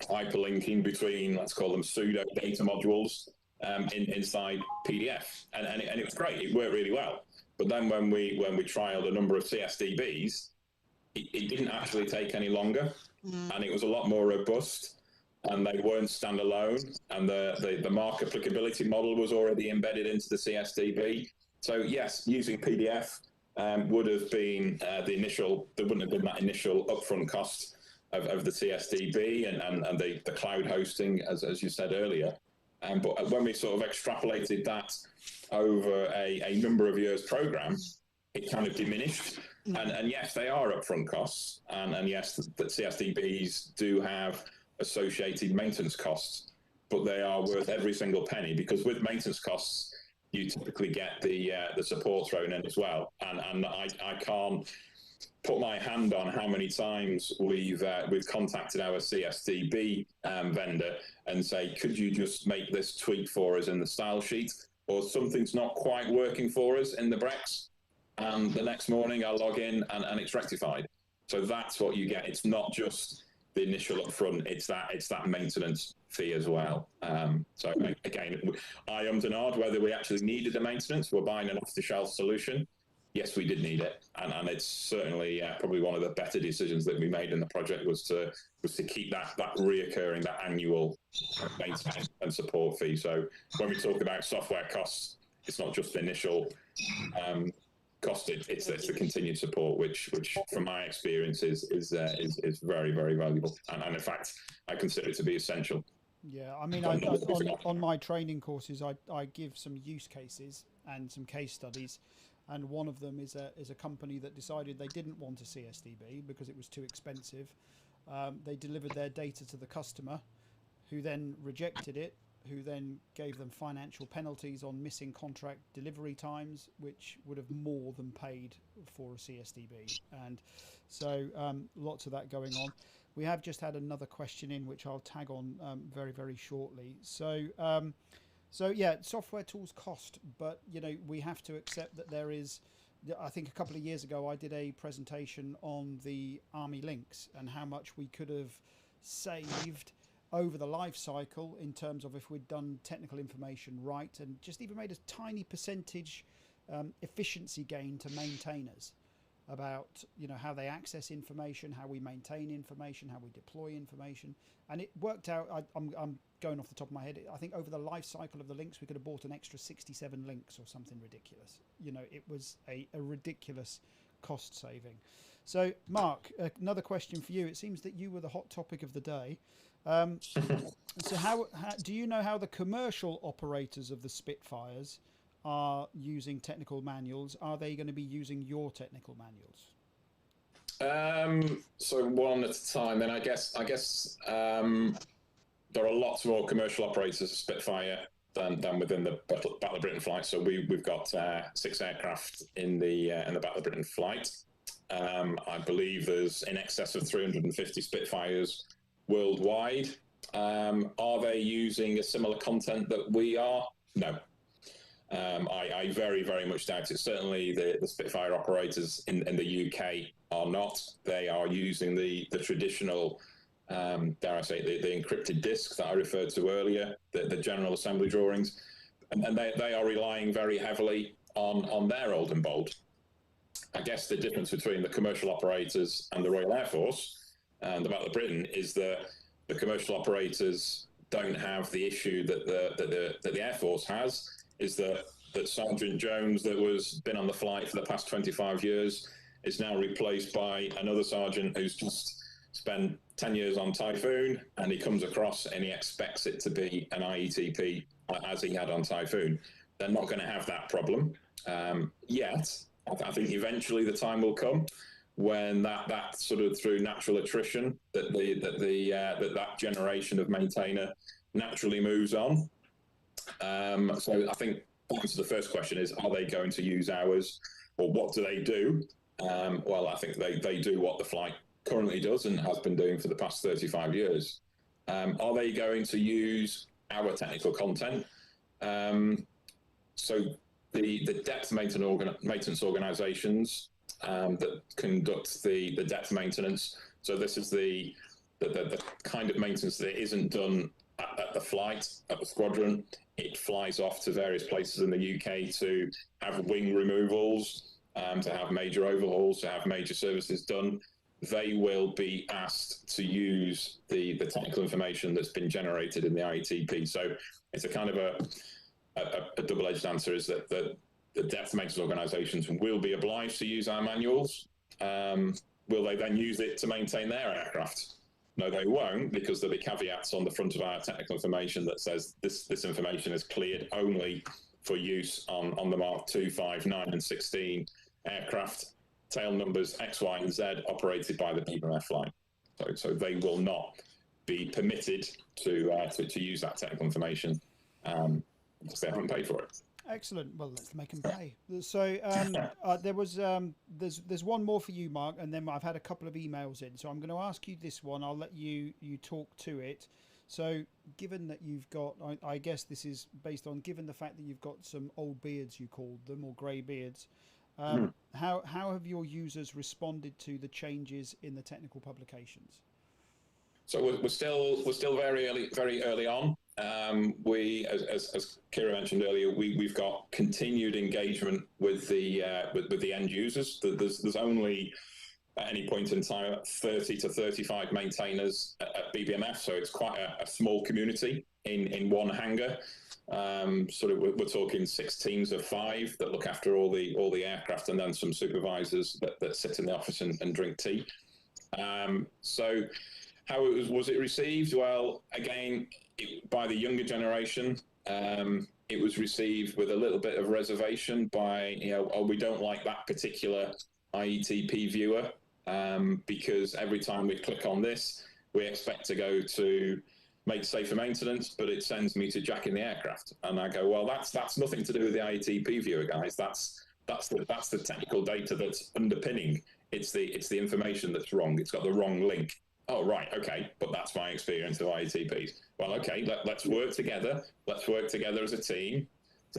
hyperlinking between, let's call them pseudo data modules inside PDF, and it was great. It worked really well. But then when we trialed a number of CSDBs, it didn't actually take any longer, and it was a lot more robust. And they weren't standalone, and the mark applicability model was already embedded into the CSDB. So yes, using PDF would have been there wouldn't have been that initial upfront cost of the CSDB and the cloud hosting, as you said earlier. But when we sort of extrapolated that over a number of years program, it kind of diminished. And yes, they are upfront costs, and yes, the CSDBs do have associated maintenance costs, but they are worth every single penny, because with maintenance costs, you typically get the support thrown in as well. And I can't put my hand on how many times we've contacted our CSDB vendor and say, could you just make this tweak for us in the style sheet, or something's not quite working for us in the Brex, and the next morning I log in and it's rectified. So that's what you get. It's not just the initial upfront, it's that maintenance fee as well. So again, I am denied whether we actually needed the maintenance. We're buying an off-the-shelf solution. Yes, we did need it, and it's certainly probably one of the better decisions that we made in the project was to keep that reoccurring, that annual maintenance and support fee. So when we talk about software costs, it's not just the initial cost, it's the continued support, which from my experience is very, very valuable, and in fact I consider it to be essential. Yeah, I mean, on my training courses, I give some use cases and some case studies, and one of them is a company that decided they didn't want a CSDB because it was too expensive. They delivered their data to the customer, who then rejected it, who then gave them financial penalties on missing contract delivery times, which would have more than paid for a CSDB. And so lots of that going on. We have just had another question in, which I'll tag on very, very shortly. So yeah, software tools cost, but we have to accept that there is. I think a couple of years ago I did a presentation on the Army links and how much we could have saved over the life cycle in terms of if we'd done technical information right, and just even made a tiny percentage efficiency gain to maintainers about how they access information, how we maintain information, how we deploy information. And it worked out, I'm going off the top of my head, I think over the life cycle of the links we could have bought an extra 67 links or something ridiculous. It was a ridiculous cost saving. So Mark, another question for you. It seems that you were the hot topic of the day. So how do you know how the commercial operators of the Spitfires are using technical manuals? Are they going to be using your technical manuals? So one at a time. Then I guess there are lots more commercial operators of Spitfire than within the Battle of Britain flight. So we've got 6 aircraft in the Battle of Britain flight. I believe there's in excess of 350 Spitfires worldwide. Are they using a similar content that we are? No. I very, very much doubt it. Certainly the Spitfire operators in the UK are not. They are using the traditional, dare I say, the encrypted disk that I referred to earlier, the general assembly drawings, and they are relying very heavily on their old and bold. I guess the difference between the commercial operators and the Royal Air Force and the Battle of Britain is that the commercial operators don't have the issue that the Air Force has, is that Sergeant Jones that was been on the flight for the past 25 years is now replaced by another sergeant who's just spent 10 years on Typhoon, and he comes across and he expects it to be an IETP as he had on Typhoon. They're not going to have that problem yet. I think eventually the time will come when that sort of through natural attrition that generation of maintainer naturally moves on. So I think the answer to the first question is, are they going to use ours, or what do they do? Well, I think they do what the flight currently does and has been doing for the past 35 years. Are they going to use our technical content? So the depth maintenance organizations that conduct the depth maintenance. So this is the kind of maintenance that isn't done at the flight, at the squadron. It flies off to various places in the UK to have wing removals, to have major overhauls, to have major services done. They will be asked to use the technical information that's been generated in the IETP. So it's a kind of a double-edged answer, is that the depth maintenance organisations will be obliged to use our manuals. Will they then use it to maintain their aircraft? No, they won't, because there'll be caveats on the front of our technical information that says this information is cleared only for use on the Mark 2, 5, 9 and 16 aircraft, tail numbers X, Y and Z, operated by the BMF flight. So they will not be permitted to use that technical information because they haven't paid for it. Excellent. Well, let's make them pay. So there's one more for you, Mark, and then I've had a couple of emails in. So I'm going to ask you this one. I'll let you talk to it. So given that you've got, I guess this is based on, given the fact that you've got some old beards, you called them, or grey beards, how have your users responded to the changes in the technical publications? So we're still very early on. We, as Kira mentioned earlier, we've got continued engagement with the end users. There's only at any point in time 30 to 35 maintainers at BBMF, so it's quite a small community in one hangar. Sort of we're talking 6 teams of 5 that look after all the aircraft, and then some supervisors that sit in the office and drink tea. So how was it received? Well, again, by the younger generation, it was received with a little bit of reservation by, we don't like that particular IETP viewer, because every time we click on this, we expect to go to make safer maintenance, but it sends me to jack in the aircraft. And I go, well, that's nothing to do with the IETP viewer, guys. That's the technical data that's underpinning. It's the information that's wrong. It's got the wrong link. Oh, right, okay, but that's my experience of IETPs. Well, okay, let's work together. Let's work together as a team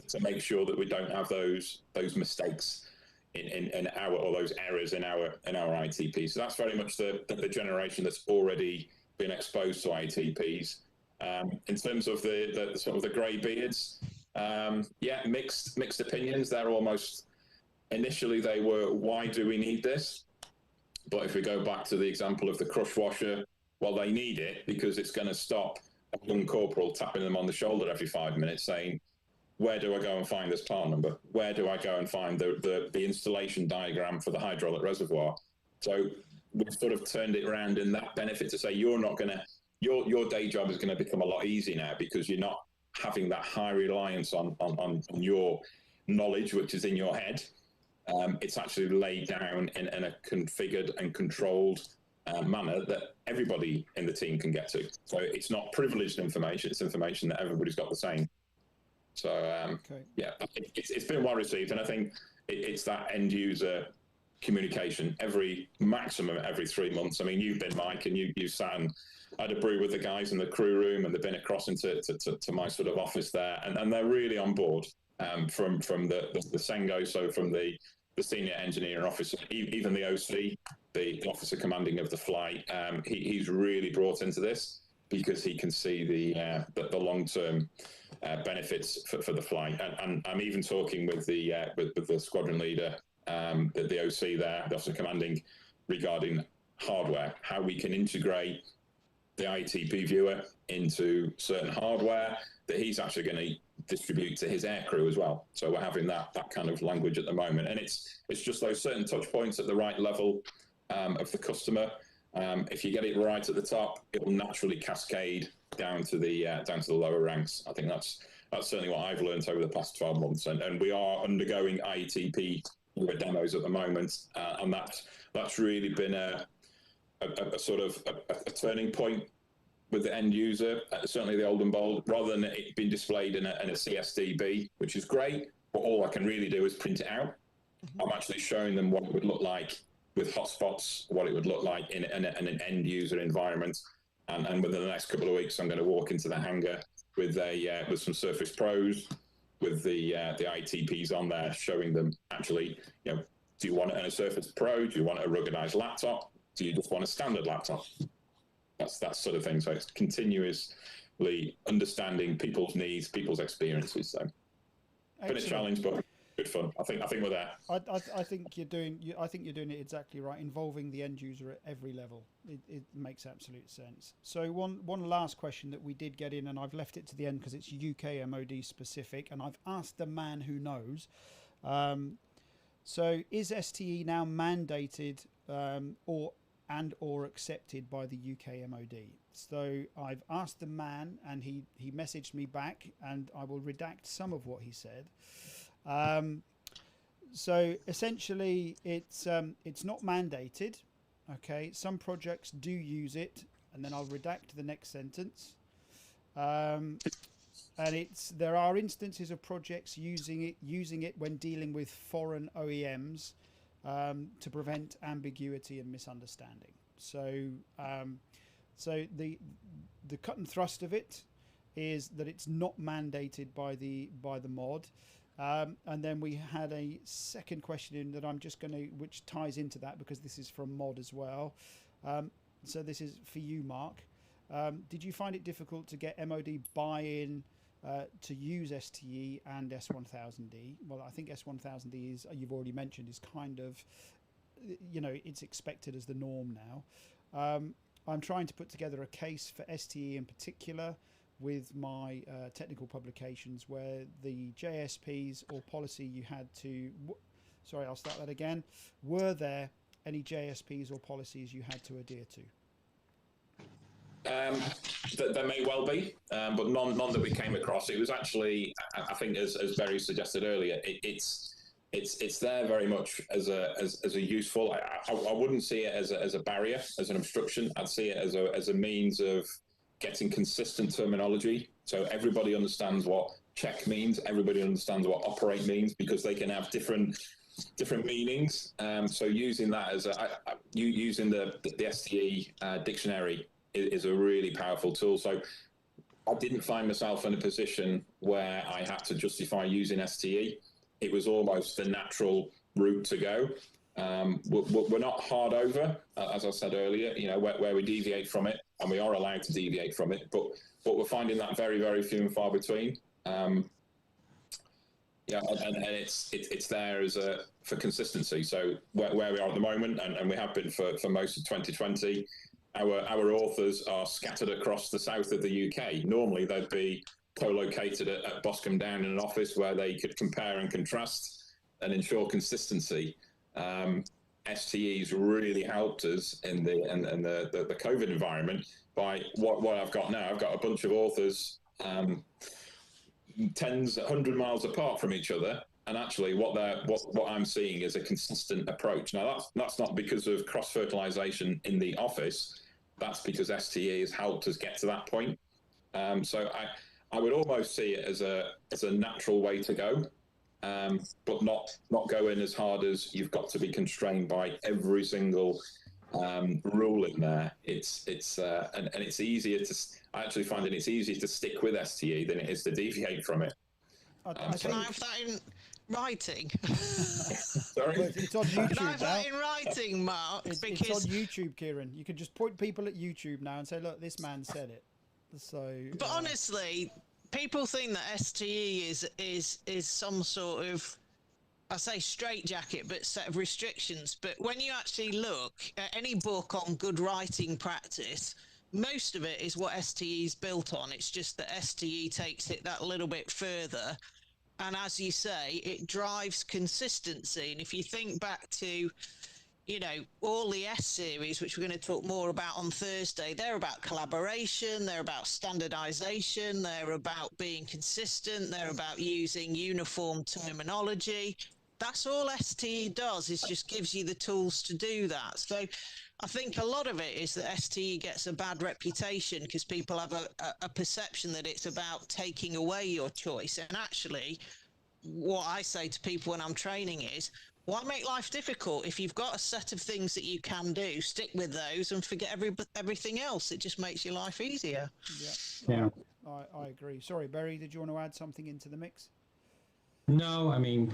to make sure that we don't have those mistakes in our, or those errors in our IETPs. So that's very much the generation that's already been exposed to IETPs. In terms of the sort of the grey beards, mixed opinions. They're almost, initially they were, why do we need this? But if we go back to the example of the crush washer, well, they need it because it's going to stop a young corporal tapping them on the shoulder every 5 minutes saying, where do I go and find this part number? Where do I go and find the installation diagram for the hydraulic reservoir? So we've sort of turned it around in that benefit to say, you're not going to, your day job is going to become a lot easier now because you're not having that high reliance on your knowledge, which is in your head. It's actually laid down in a configured and controlled manner that everybody in the team can get to. So it's not privileged information, it's information that everybody's got the same. So, it's been well received. And I think it's that end user communication maximum every 3 months. I mean, you've been, Mike, and you sat and had a brew with the guys in the crew room, and they've been across into to my sort of office there, and they're really on board from the Sengo, so from the senior engineer officer, even the OC, the officer commanding of the flight. He's really brought into this because he can see the long-term benefits for the flight. And I'm even talking with the squadron leader, the OC there, the officer commanding, regarding hardware, how we can integrate the ITP viewer into certain hardware that he's actually going to distribute to his aircrew as well. So we're having that kind of language at the moment, and it's just those certain touch points at the right level of the customer. If you get it right at the top, it will naturally cascade down to the lower ranks. I think that's certainly what I've learned over the past 12 months, and we are undergoing ITP demos at the moment, and that's really been a sort of a turning point with the end user, certainly the old and bold, rather than it being displayed in a CSDB, which is great, but all I can really do is print it out. I'm actually showing them what it would look like with hotspots, what it would look like in an end user environment. And within the next couple of weeks, I'm going to walk into the hangar with some Surface Pros, with the ITPs on there, showing them actually, do you want it in a Surface Pro? Do you want a ruggedized laptop? Do you just want a standard laptop? That's that sort of thing. So it's continuously understanding people's needs, people's experiences. So it's been a challenge, but good fun. I think we're there. I think you're doing it exactly right, involving the end user at every level. It makes absolute sense. So one last question that we did get in, and I've left it to the end because it's UK MOD specific, and I've asked the man who knows. So is STE now mandated or accepted by the UK MOD? So I've asked the man, and he messaged me back, and I will redact some of what he said. So essentially, it's not mandated. Okay, some projects do use it, and then I'll redact the next sentence. And there are instances of projects using it when dealing with foreign OEMs. To prevent ambiguity and misunderstanding. So the cut and thrust of it is that it's not mandated by the mod. And then we had a second question in that I'm just going to, which ties into that because this is from mod as well. So this is for you, Mark. Did you find it difficult to get MOD buy-in to use STE and S1000D? Well, I think S1000D is, you've already mentioned, is kind of, it's expected as the norm now. I'm trying to put together a case for STE in particular with my technical publications where the JSPs or policy you had to, sorry, I'll start that again. Were there any JSPs or policies you had to adhere to? There may well be, but none that we came across. It was actually, I think, as Barry suggested earlier, it's there very much as a useful. I wouldn't see it as a barrier, as an obstruction. I'd see it as a means of getting consistent terminology, so everybody understands what check means, everybody understands what operate means, because they can have different meanings. So using that as using the STE dictionary is a really powerful tool. So I didn't find myself in a position where I had to justify using STE. It was almost the natural route to go. We're not hard over, as I said earlier, where we deviate from it, and we are allowed to deviate from it, but we're finding that very, very few and far between. And it's there for consistency. So where we are at the moment, and we have been for most of 2020, our authors are scattered across the south of the UK. Normally, they'd be co-located at Boscombe Down in an office where they could compare and contrast and ensure consistency. STE's really helped us in the COVID environment by what I've got now. I've got a bunch of authors tens, 100 miles apart from each other, and actually what I'm seeing is a consistent approach. Now that's not because of cross-fertilization in the office. That's because STE has helped us get to that point. So I would almost see it as a natural way to go. but not go in as hard as you've got to be constrained by every single rule in there. It's easier to. I actually find that it's easier to stick with STE than it is to deviate from it. Can I have that in writing? Sorry, Well, it's on YouTube Can I have now. that in writing, Mark? It's Because on YouTube, Kieran. You can just point people at YouTube now and say, "Look, this man said it." So, But honestly, people think that STE is some sort of, I say straitjacket, but set of restrictions. But when you actually look at any book on good writing practice, most of it is what STE is built on. It's just that STE takes it that little bit further. And as you say, it drives consistency. And if you think back to, you know, all the S series, which we're going to talk more about on Thursday, they're about collaboration, they're about standardization, they're about being consistent, they're about using uniform terminology. That's all STE does, is just gives you the tools to do that. So I think a lot of it is that STE gets a bad reputation because people have a perception that it's about taking away your choice. And actually, what I say to people when I'm training is, why make life difficult? If you've got a set of things that you can do, stick with those and forget everything else. It just makes your life easier. yeah. I agree. Sorry, Barry, did you want to add something into the mix? No, I mean,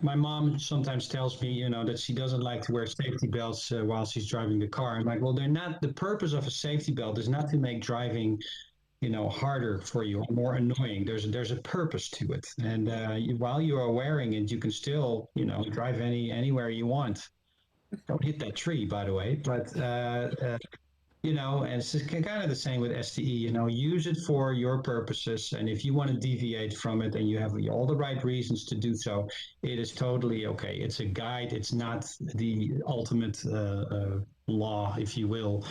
my mom sometimes tells me, you know, that she doesn't like to wear safety belts while she's driving the car. I'm like, well, they're not. The purpose of a safety belt is not to make driving, you know, harder for you or more annoying. There's a purpose to it, and while you are wearing it, you can still, you know, drive anywhere you want. Don't hit that tree, by the way. But you know, and it's kind of the same with STE. You know, use it for your purposes, and if you want to deviate from it, and you have all the right reasons to do so, it is totally okay. It's a guide. It's not the ultimate law, if you will.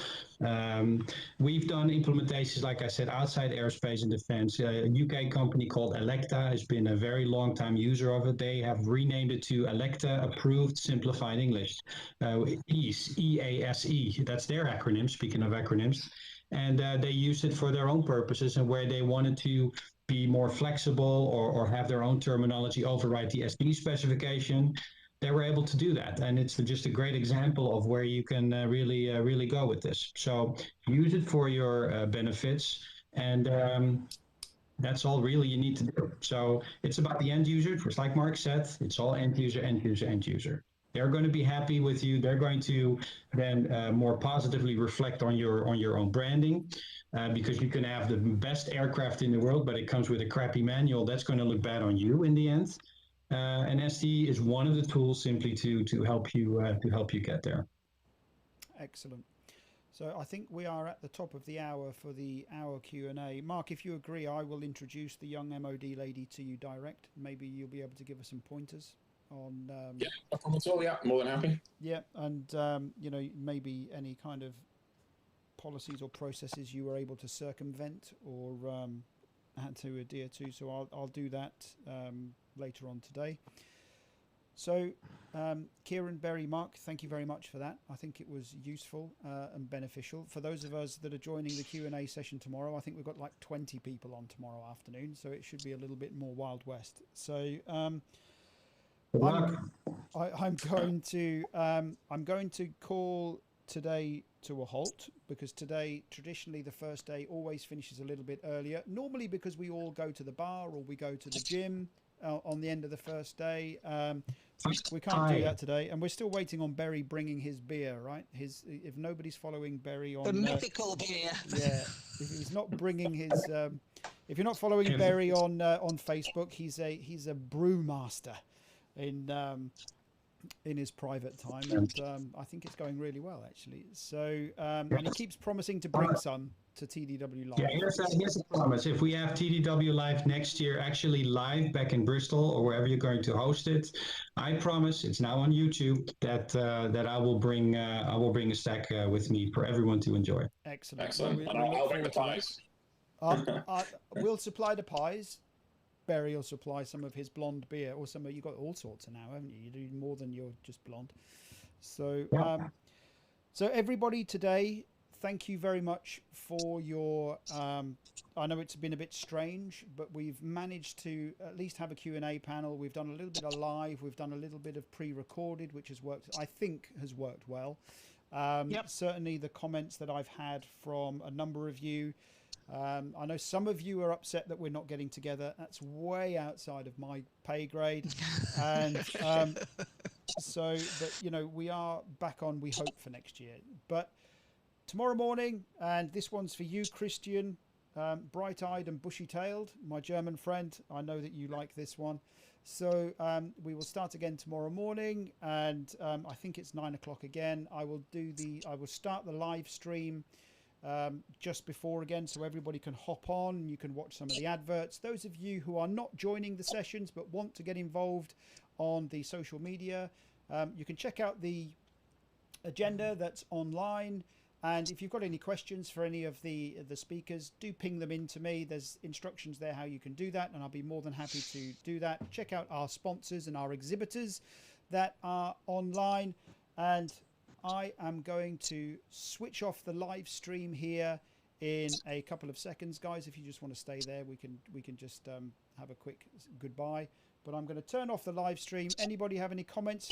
We've done implementations, like I said, outside aerospace and defense. A UK company called Electa has been a very long time user of it. They have renamed it to Electa Approved Simplified English. EASE, EASE, that's their acronym, speaking of acronyms. And they use it for their own purposes, and where they wanted to be more flexible or have their own terminology override the SE specification, they were able to do that. And it's just a great example of where you can really go with this. So use it for your benefits, and that's all really you need to do. So it's about the end user. Just like Mark said, it's all end user, end user, end user. They're going to be happy with you. They're going to then more positively reflect on your own branding, because you can have the best aircraft in the world, but it comes with a crappy manual. That's going to look bad on you in the end. And STE is one of the tools simply to help you get there. Excellent. So I think we are at the top of the hour for the hour Q&A. Mark, if you agree, I will introduce the young MOD lady to you direct. Maybe you'll be able to give us some pointers on. Yeah, no problem at all. Yeah, more than happy. Yeah, and you know, maybe any kind of policies or processes you were able to circumvent or had to adhere to. So I'll do that later on today. So Kieran, Barry, Mark, thank you very much for that. I think it was useful and beneficial. For those of us that are joining the Q&A session tomorrow, I think we've got like 20 people on tomorrow afternoon, so it should be a little bit more Wild West. So I'm going to call today to a halt, because today, traditionally, the first day always finishes a little bit earlier, normally because we all go to the bar or we go to the gym on the end of the first day. We can't do that today, and we're still waiting on Barry bringing his beer, right? If nobody's following Barry on the mythical beer. Yeah, if he's not bringing his if you're not following Barry on Facebook, he's a brewmaster in his private time, and I think it's going really well, actually. So and he keeps promising to bring some to TDW-Live. Yeah, here's a promise. If we have TDW-Live next year, actually live back in Bristol or wherever you're going to host it, I promise, it's now on YouTube, that I will bring a stack with me for everyone to enjoy. Excellent. And I'll bring the pies. We'll supply the pies. Barry will supply some of his blonde beer, or some of, you've got all sorts now, haven't you? You do more than you're just blonde. So, so everybody today, thank you very much for your, I know it's been a bit strange, but we've managed to at least have a Q&A panel. We've done a little bit of live. We've done a little bit of pre-recorded, which has worked, I think has worked well. Yep. Certainly the comments that I've had from a number of you, I know some of you are upset that we're not getting together. That's way outside of my pay grade. And so, but, you know, we are back on, we hope, for next year. But tomorrow morning, and this one's for you, Christian, bright-eyed and bushy-tailed, my German friend. I know that you like this one. So we will start again tomorrow morning, and I think it's 9 o'clock again. I will start the live stream just before again, so everybody can hop on and you can watch some of the adverts. Those of you who are not joining the sessions but want to get involved on the social media, you can check out the agenda that's online. And if you've got any questions for any of the speakers, do ping them in to me. There's instructions there how you can do that, and I'll be more than happy to do that. Check out our sponsors and our exhibitors that are online. And I am going to switch off the live stream here in a couple of seconds, guys. If you just want to stay there, we can just have a quick goodbye. But I'm going to turn off the live stream. Anybody have any comments,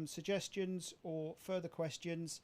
suggestions, or further questions?